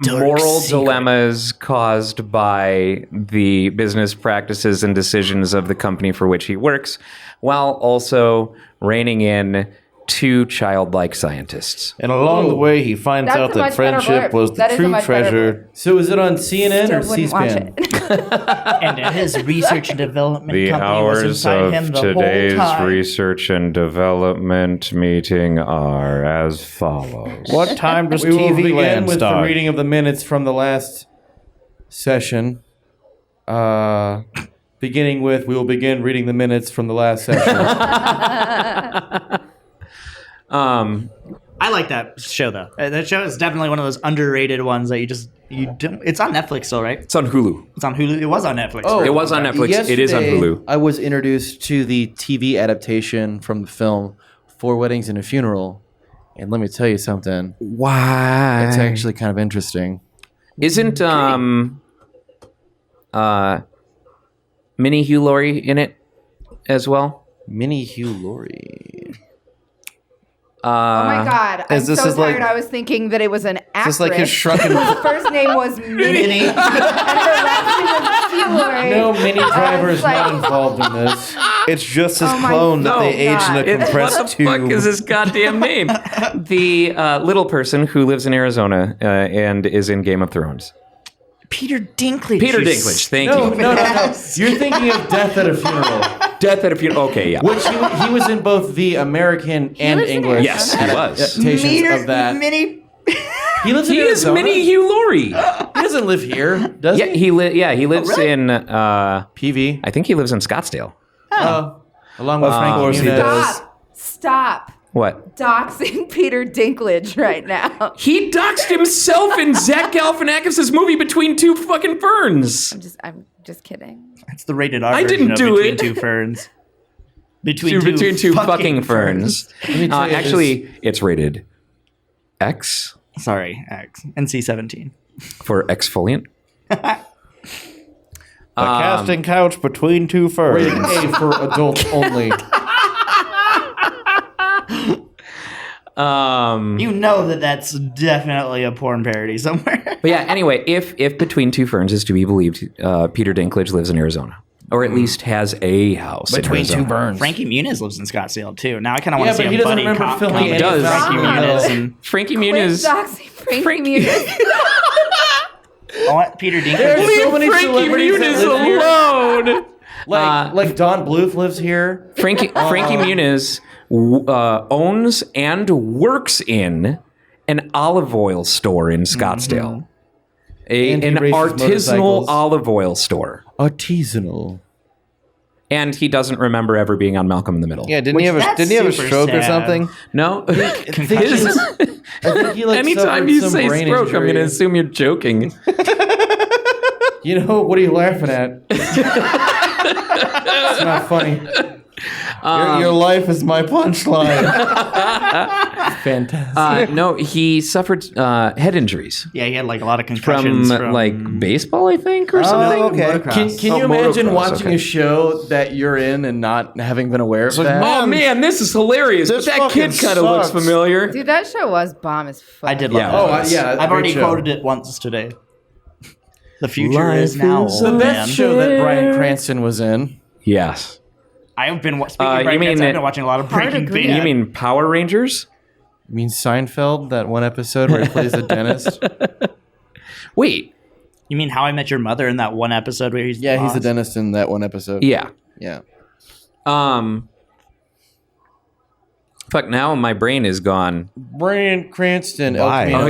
moral dilemmas caused by the business practices and decisions of the company for which he works, while also reining in two childlike scientists. And along the way, he finds That's out a that much better friendship blurb. was the That is a true much better treasure. So is it on CNN or Still wouldn't watch C-SPAN? it. And his research and development The company was hours inside of him the today's whole time. research and development meeting are as follows. What time does We will TV begin Land with the start? reading of the minutes from the last session. Beginning with, we will begin reading the minutes from the last session. I like that show though. That show is definitely one of those underrated ones that you don't. It's on Netflix still, right? It's on Hulu. It's on Hulu. It was on Netflix. Oh, It was on Netflix. It is on Yesterday, Hulu. I was introduced to the TV adaptation from the film Four Weddings and a Funeral. And let me tell you something. Why? It's actually kind of interesting. Isn't Minnie Hugh Laurie in it as well? Minnie Hugh Laurie. Oh my god! I'm Is this so is like- tired. I was thinking that it was an actress. This like his shrunken... whose first name was Minnie, and her last name was Hugh Laurie. No, Minnie Driver is like- not involved in this. It's just his Oh my clone that they aged God. in a compressed what the tube. fuck is this goddamn name? The little person who lives in Arizona and is in Game of Thrones. Peter Dinklage. Peter Dinklage. Thank No, you. no. You're thinking of Death at a Funeral, Death at a Funeral. Okay, yeah. which he was in both the American and was in English Yes, he was. adaptations of that. Minnie. He lives in He is Arizona? Minnie Hugh Laurie. He doesn't live here, does Yeah, he? he lives in. PV. I think he lives in Scottsdale. Along with Frank course he Muniz. does. Stop What? doxing Peter Dinklage right now. He doxed himself in Zach Galifianakis' movie Between Two Fucking Ferns. I'm just kidding. It's the rated R I version didn't of do Between it. Two Ferns. Between Two fucking ferns. Let me tell you, Actually, it's rated X Sorry, X. NC-17. for exfoliant. A casting couch between two ferns. rated A for adults only. You know that's definitely a porn parody somewhere. But yeah, anyway, if Between Two Ferns is to be believed, Peter Dinklage lives in Arizona. Or at least has a house in Arizona. burns. Frankie Muniz lives in Scottsdale too. Now I kind of want Yeah, to see but a he doesn't buddy remember cop filming comedy any with of Frankie that. Muniz and Frankie Quit Muniz. doxing Frankie Frankie- Muniz. I want Peter Dinklage. There's so many Frankie celebrities that Muniz live here. alone. Like Don Bluth lives here. Frankie Muniz owns and works in an olive oil store in Scottsdale. And he An races artisanal motorcycles. olive oil store. Artisanal. And he doesn't remember ever being on Malcolm in the Middle. Yeah, didn't Which he have a super stroke or sad. something? No? I think he like Anytime suffered you some say brain stroke, I'm injury. going to assume you're joking. You know, what are you laughing at? It's not funny. Your life is my punchline. Fantastic. No, he suffered head injuries Yeah, he had like a lot of from, concussions like baseball, I think, or something. okay. Can you Oh, imagine motocross, watching okay. a show that you're in and not having been aware of like, that? Oh man, this is hilarious. This But that kid fucking kind of looks sucks. familiar. Dude, that show was bomb as fuck. I did Yeah. love Oh, that. yeah. I've already great show. quoted it once today. The future Life is now. is old The man. best show that Bryan Cranston was in. Yes. I've been speaking of you Bryan mean Cranston, I've it- been watching a lot of Hard Breaking agree. Bad. You mean Power Rangers? You mean Seinfeld, that one episode where he plays a dentist? Wait. You mean How I Met Your Mother in that one episode where he's Yeah, he's a lost? dentist in that one episode. Yeah. Yeah. Fuck, now my brain is gone. Bryan Cranston. Why? El Camino. Oh,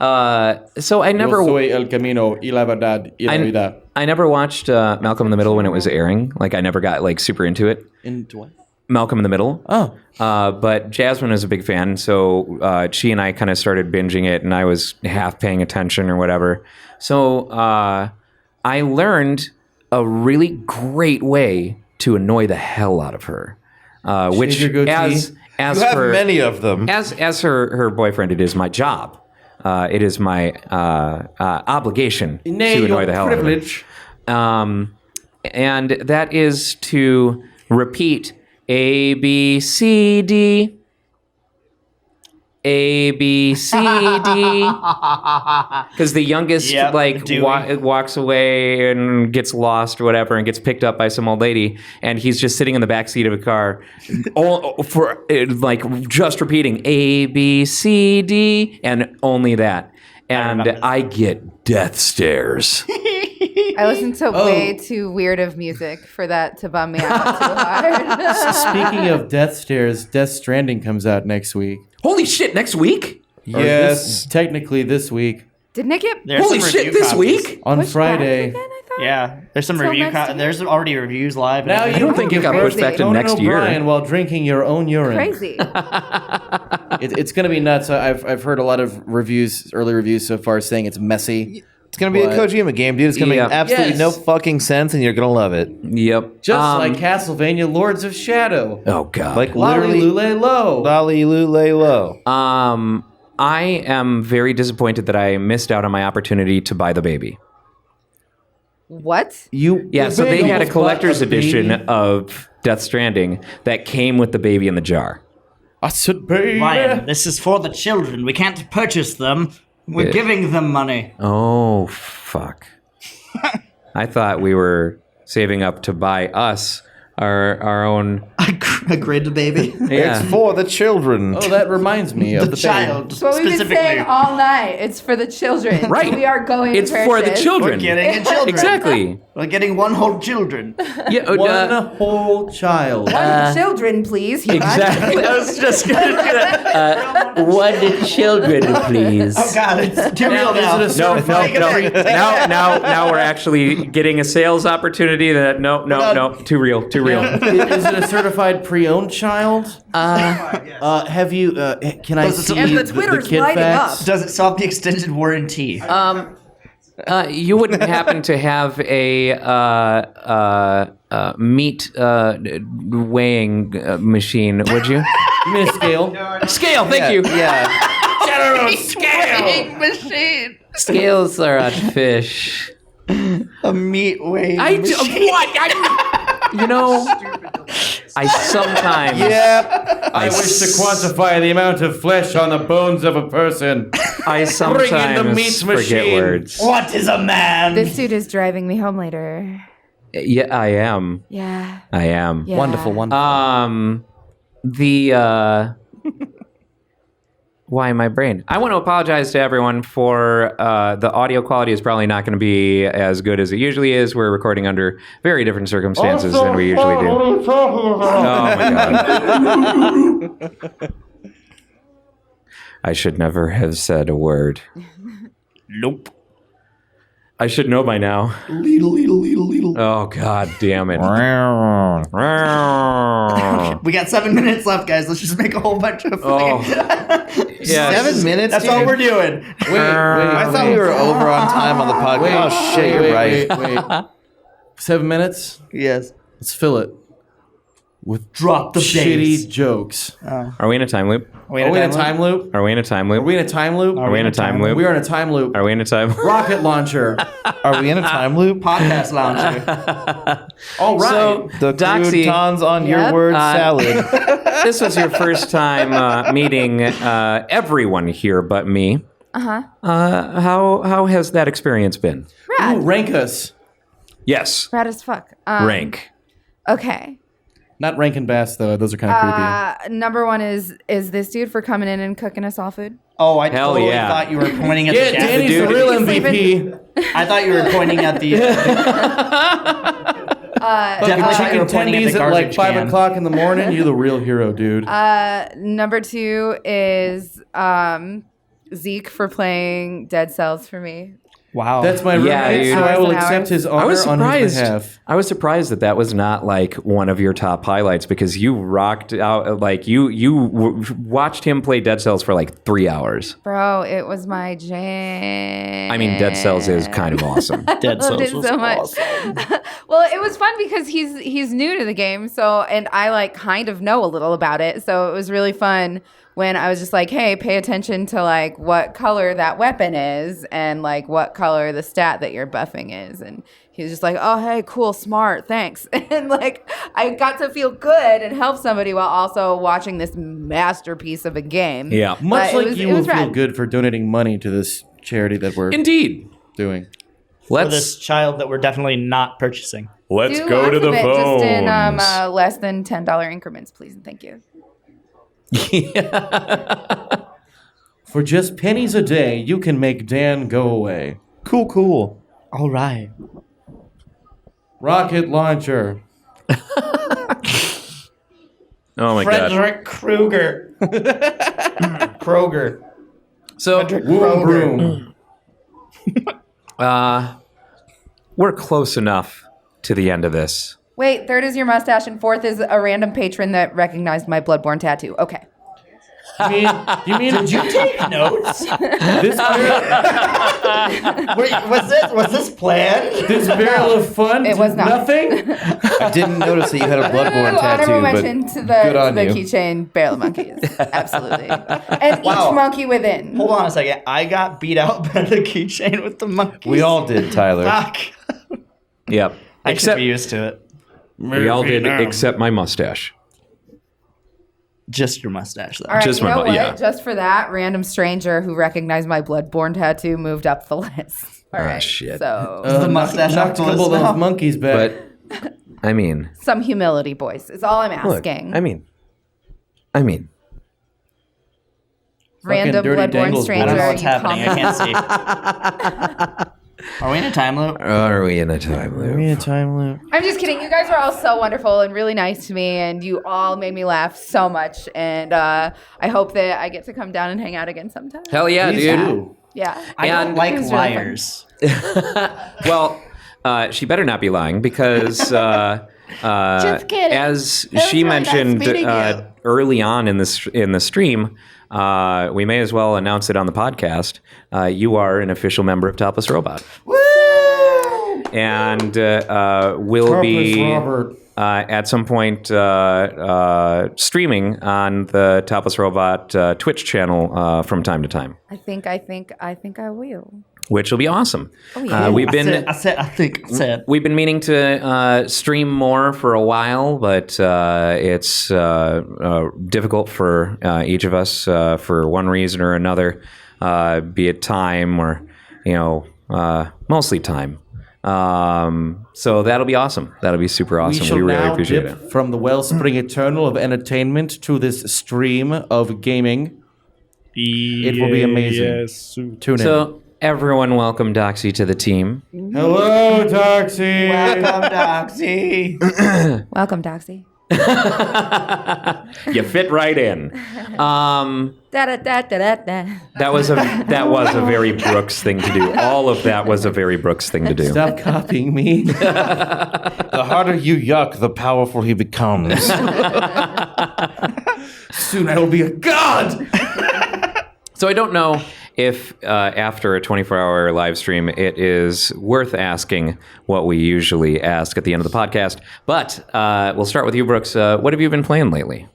yeah. So I never... Yo soy el camino y la verdad y la vida. I never watched Malcolm in the Middle when it was airing. Like, I never got, like, super into it. Into what? Malcolm in the Middle. Oh. But Jasmine was a big fan, so she and I kind of started binging it, and I was half paying attention or whatever. So I learned a really great way to annoy the hell out of her, which your goatee? as You have her many of them. as her boyfriend, it is my job. It is my obligation to annoy the hell out of her. privilege. And that is to repeat A, B, C, D. A, B, C, D. Because the youngest Dewey. walks away and gets lost or whatever and gets picked up by some old lady, and he's just sitting in the back seat of a car, just repeating A, B, C, D, and only that. And I get death stares. I listen to way too weird of music for that to bum me out too hard. Speaking of death stares, Death Stranding comes out next week. Holy shit! Next week? Yes, technically this week. Didn't it get There's Holy some shit! review This copies. week? On pushed Friday. back again, I thought? Yeah, there's some Till review. next year? There's already reviews live. Now I don't think it got pushed back to Conan next year. O'Brien while drinking your own urine. Crazy. It's going to be nuts. I've heard a lot of early reviews so far saying it's messy. It's gonna be a Kojima game, dude. It's gonna Yeah. make absolutely Yes. no fucking sense, and you're gonna love it. Yep. Just like Castlevania Lords of Shadow. Oh god. Like Lolly literally, Lule Low. Lolly Lule Low. I am very disappointed that I missed out on my opportunity to buy the baby. What? Yeah, so they had a collector's edition of Death Stranding that came with the baby in the jar. I said, baby. Ryan, this is for the children. We can't purchase them. We're giving them money. Oh, fuck. I thought we were saving up to buy us our own. A grid baby. Yeah. It's for the children. Oh, that reminds me of The the child. That's what we've been saying Specifically. all night. It's for the children. Right. We are going It's to for the purchase. children. We're getting a children. Exactly. We're getting one whole children. Yeah. One whole child. Children, please. Human. exactly. I was just gonna do that. One children, please. Oh god, it's too real now. Is it a No, certified- now we're actually getting a sales opportunity. That no, too real. Is it a certified pre-owned child? Have you? Can I see And the the Twitter's kid lighting facts? up. Does it solve the extended warranty? You wouldn't happen to have a meat weighing machine, would you? Give me a scale. Scale, thank you. Yeah. General scale Machine. Scales are on fish. a meat weighing I sometimes. Yeah. I wish to quantify the amount of flesh on the bones of a person. I sometimes Bring in the meat forget machine. words. What is a man? This dude is driving me home later. Yeah, I am. Yeah. I am. Yeah. Wonderful, wonderful. Why my brain? I want to apologize to everyone for the audio quality is probably not going to be as good as it usually is. We're recording under very different circumstances than we usually do. Oh my god. I should never have said a word. Nope. I should know by now. Leedle. Oh god damn it. We got 7 minutes left, guys. Let's just make a whole bunch of. Oh. Yeah. 7 minutes. That's dude? all we're doing. I thought we were over on time on the podcast. Oh shit, you're right. Wait. 7 minutes? Yes. Let's fill it with Drop the shitty bass. jokes. Are we in a time loop? Are we in a time loop? Are we in a time Are loop? we in a time loop? Are we in a time loop? We are in a time loop. Are we in a time? Rocket launcher. Are we in a time loop? Podcast lounge. All right. So, The Doxy, croutons on your Yep. word salad. this was your first time meeting everyone here but me. How has that experience been? Rad. Ooh, rank us. Yes. Rad as fuck. Rank. Okay. Not Rankin Bass though. Those are kind of creepy. Number one is this dude for coming in and cooking us all food. Oh, I Hell totally yeah. thought you were pointing at Yeah, the chat. Danny's dude- the real He's MVP. I thought you were pointing at the. Fucking Definitely thought you chicken were pointing at tendies the at like garbage 5 can. o'clock in the morning. You're the real hero, dude. Number two is Zeke for playing Dead Cells for me. Wow. That's my Yeah, roommate, dude. so I Hours will and accept hours. his I honor was on his surprised. behalf. I was surprised that was not like one of your top highlights because you rocked out like you watched him play Dead Cells for like 3 hours. Bro, it was my jam. I mean, Dead Cells is kind of awesome. Dead I loved it Cells so was much. Well, it was fun because he's new to the game, so and I like kind of know a little about it, so it was really fun when I was just like, hey, pay attention to like what color that weapon is and like what color the stat that you're buffing is. And he was just like, oh, hey, cool, smart, thanks. And like I got to feel good and help somebody while also watching this masterpiece of a game. Yeah. Much like you will feel rad. good for donating money to this charity that we're Indeed. doing. For this child that we're definitely not purchasing. Let's Do go to the lots of it phones. just in less than $10 increments, please and thank you. For just pennies a day, you can make Dan go away. Cool. All right. Rocket launcher. Oh my god. Frederick Krueger. Kroger. So Boom broom. we're close enough to the end of this. Wait, third is your mustache, and fourth is a random patron that recognized my Bloodborne tattoo. Okay. You mean Did you take notes? this Wait, was this planned? this barrel of fun? It was not. Nothing. I didn't notice that you had a Bloodborne tattoo, Honorable but mention to good the on you. keychain barrel of monkeys. Absolutely. And Wow. each monkey within. Hold on a second. I got beat out by the keychain with the monkeys. We all did, Tyler. Fuck. Yep. I should be used to it. We all did, except my mustache. Just your mustache, though. All right, Just you my know mo- what? yeah. Just for that, random stranger who recognized my Bloodborne tattoo moved up the list. All right. shit. So the mustache knocked a off the couple of list those now? monkeys back. But I mean, some humility, boys, is all I'm look, asking. I mean, Random Dirty Bloodborne Dangles, I don't know stranger. what's you happening. I comment- can't see. Are we in a time loop? are we in a time loop? Time loop. I'm just kidding. You guys were all so wonderful and really nice to me, and you all made me laugh so much. And I hope that I get to come down and hang out again sometime. Hell yeah, Please dude. do. Yeah. I don't And- like It was really fun. liars. Well, she better not be lying because Just kidding. as It was she really nice mentioned meeting you. early on in the stream, we may as well announce it on the podcast. You are an official member of Topless Robot. And will be Robert. at some point streaming on the Topless Robot Twitch channel from time to time, I think I will. which will be awesome. Oh, yeah. We've I been said. we've been meaning to stream more for a while, but it's difficult for each of us for one reason or another, be it time or mostly time. So that'll be awesome. That'll be super We awesome. shall We really now appreciate dip it. from the wellspring eternal of entertainment to this stream of gaming. It will be amazing. Tune in. So everyone, welcome Doxy to the team. Hello, Doxy. Welcome, Doxy. Welcome, Doxy. You fit right in. Da da da da da da. That was a very Brooks thing to do. All of that was a very Brooks thing to do. Stop copying me. The harder you yuck, the powerful he becomes. Soon I will be a god. So I don't know if after a 24-hour live stream, it is worth asking what we usually ask at the end of the podcast. But we'll start with you, Brooks. What have you been playing lately?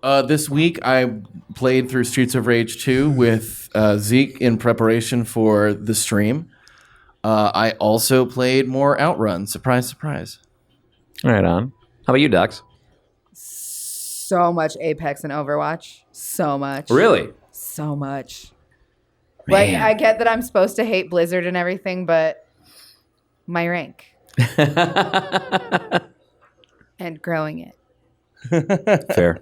This week I played through Streets of Rage 2 with Zeke in preparation for the stream. I also played more Outrun. Surprise, surprise. Right on. How about you, Dox? So much Apex and Overwatch. So much. Really? So much. Like, Man. I get that I'm supposed to hate Blizzard and everything, but my rank. And growing it. Fair.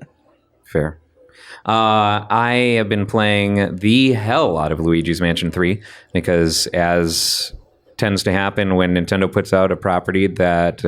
I have been playing the hell out of Luigi's Mansion 3 because, as tends to happen when Nintendo puts out a property that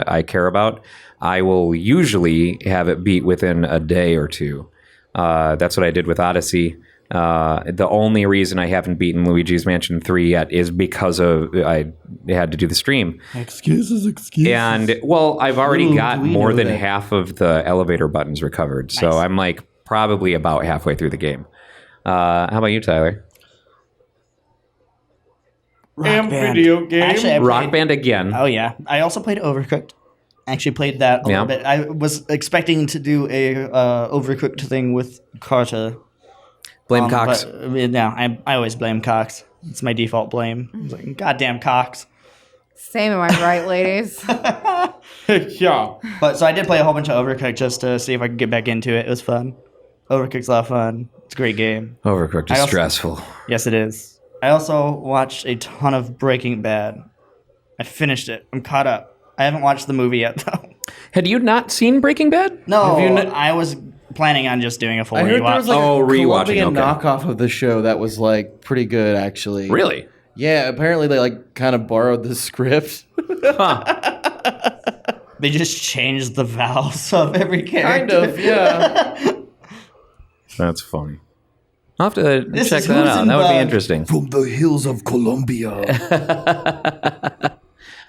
I care about, I will usually have it beat within a day or two. That's what I did with Odyssey. The only reason I haven't beaten Luigi's Mansion 3 yet is because I had to do the stream. Excuses. And, well, I've already Little got do we more know than that. half of the elevator buttons recovered. So I'm like probably about halfway through the game. How about you, Tyler? Video game. Actually, I Rock played- Band again. Oh yeah, I also played Overcooked. Actually played that a Yeah. little bit. I was expecting to do a Overcooked thing with Carta, Blame Cox. But, no, I always blame Cox. It's my default blame. It's like, goddamn Cox. Same, am I right, ladies? Yeah. But so I did play a whole bunch of Overcooked just to see if I could get back into it. It was fun. Overcooked's a lot of fun. It's a great game. Overcooked is I also- stressful. Yes, it is. I also watched a ton of Breaking Bad. I finished it. I'm caught up. I haven't watched the movie yet, though. Had you not seen Breaking Bad? No, you I was planning on just doing a full I heard there was rewatch. like Oh, a rewatching, Colombian okay. knockoff of the show that was like pretty good, actually. Really? Yeah, apparently they like kind of borrowed the script. They just changed the vowels of every Kind character. of, yeah. That's funny. I'll have to This check is that out. That would be Rosenbach. interesting. From the hills of Colombia.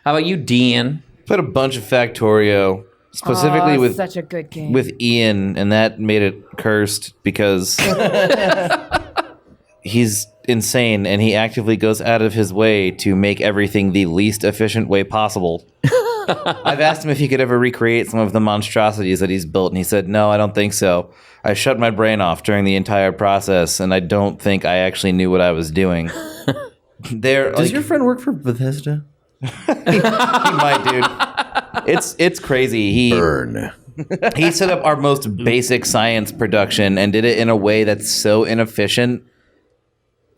How about you, Dean? Played a bunch of Factorio, specifically Oh, with such a good game. with Ian, and that made it cursed because he's insane and he actively goes out of his way to make everything the least efficient way possible. I've asked him if he could ever recreate some of the monstrosities that he's built, and he said, no, I don't think so. I shut my brain off during the entire process, and I don't think I actually knew what I was doing. Does your friend work for Bethesda? He might, dude. It's crazy. Burn. He set up our most basic science production and did it in a way that's so inefficient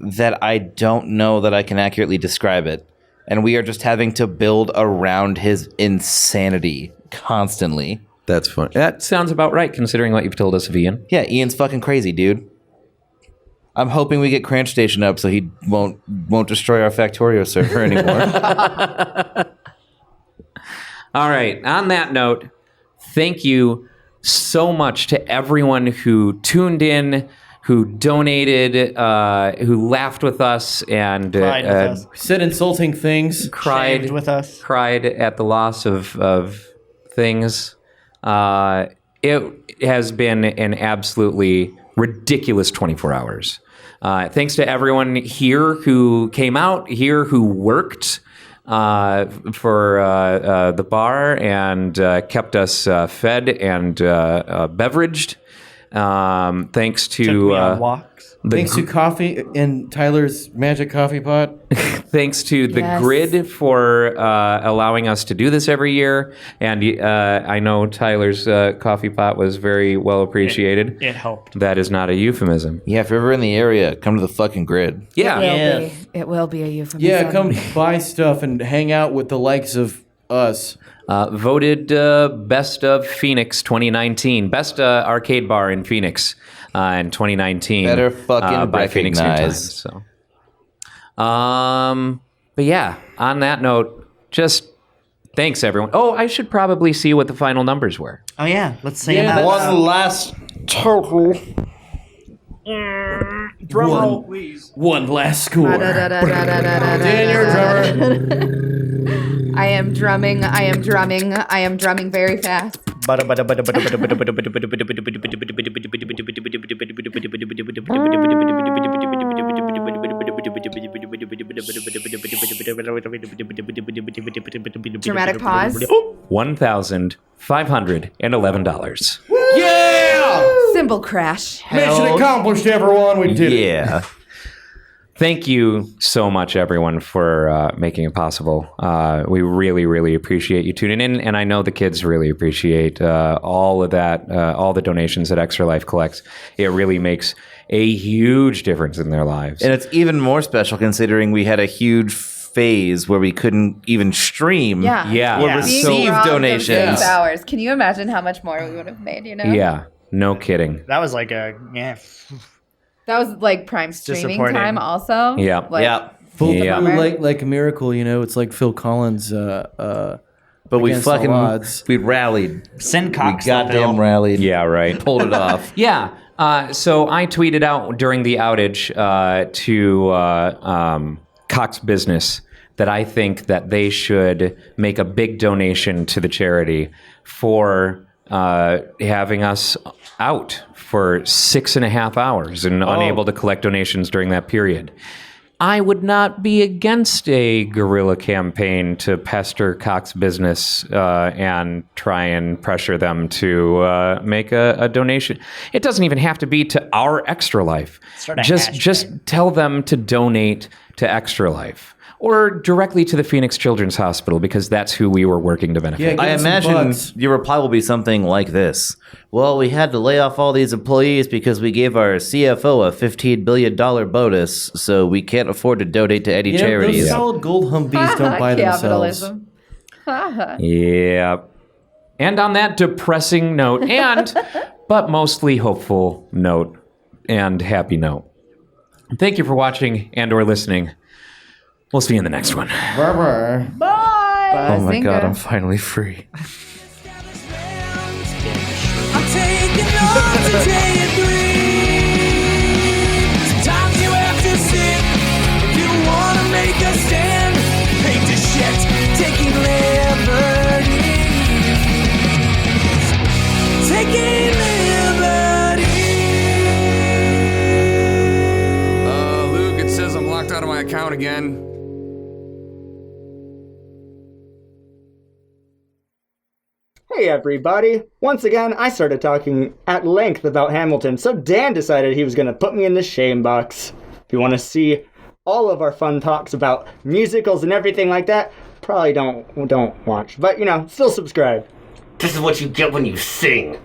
that I don't know that I can accurately describe it. And we are just having to build around his insanity constantly. That's funny. That sounds about right, considering what you've told us of Ian. Yeah, Ian's fucking crazy, dude. I'm hoping we get Cranch Station up so he won't destroy our Factorio server anymore. All right. On that note, thank you so much to everyone who tuned in, who donated, who laughed with us, and Cried with us. Said insulting things. cried Shaved with us. cried at the loss of things. It has been an absolutely ridiculous 24 hours. Thanks to everyone here who came out, here who worked for the bar and kept us fed and beveraged. Thanks Took to me on walks. Thanks to coffee in Tyler's magic coffee pot. thanks to the Yes. grid for allowing us to do this every year. And I know Tyler's coffee pot was very well appreciated. It helped. That is not a euphemism. Yeah, if you're ever in the area, come to the fucking grid. Yeah. It will be a euphemism. Yeah, come buy stuff and hang out with the likes of us. Voted Best of Phoenix 2019. Best arcade bar in Phoenix in 2019. Better fucking by Phoenix New Times. recognize. So. But yeah, on that note, just thanks everyone. Oh, I should probably see what the final numbers were. Oh yeah, let's say that. One last total. Drum roll, please. One last score. Dan, you're a drummer. I am drumming. I am drumming. I am drumming very fast. Dramatic pause. $1,511. Yeah! Cymbal crash. Mission accomplished, everyone. We did it. Yeah. Thank you so much, everyone, for making it possible. We really, really appreciate you tuning in, and I know the kids really appreciate all of that, all the donations that Extra Life collects. It really makes a huge difference in their lives. And it's even more special considering we had a huge phase where we couldn't even stream. Yeah. Yeah. Or Yeah. Being receive robbed of donations. 6 hours. Can you imagine how much more we would have made? You know. Yeah, no kidding. That was like a That was like prime streaming Disappointing. time. Also. Yeah. Like, Yeah. Full Yeah. through like a miracle, you know. It's like Phil Collins. But we Against all fucking odds. we rallied. send We Cox. goddamn rallied. Yeah, right. Pulled it off. Yeah. So I tweeted out during the outage to Cox Business that I think that they should make a big donation to the charity for having us out for 6.5 hours and unable to collect donations during that period. I would not be against a guerrilla campaign to pester Cox Business and try and pressure them to make a donation. It doesn't even have to be to our Extra Life. Just tell them to donate to Extra Life. Or directly to the Phoenix Children's Hospital, because that's who we were working to benefit. Yeah, I imagine your reply will be something like this. Well, we had to lay off all these employees because we gave our CFO a $15 billion bonus, so we can't afford to donate to any charities. Those solid gold Humvees don't buy themselves. Capitalism. Yeah. And on that depressing note, but mostly hopeful note and happy note, thank you for watching and or listening. We'll see you in the next one. Bye. Bye. Oh my God, I'm finally free. I'm taking on today and breathe. Sometimes you have to sit if you want to make a stand. Hate the shit, taking liberties. Taking liberties. Luke, it says I'm locked out of my account again. Hey everybody! Once again, I started talking at length about Hamilton, so Dan decided he was going to put me in the shame box. If you want to see all of our fun talks about musicals and everything like that, probably don't watch. But, still subscribe. This is what you get when you sing.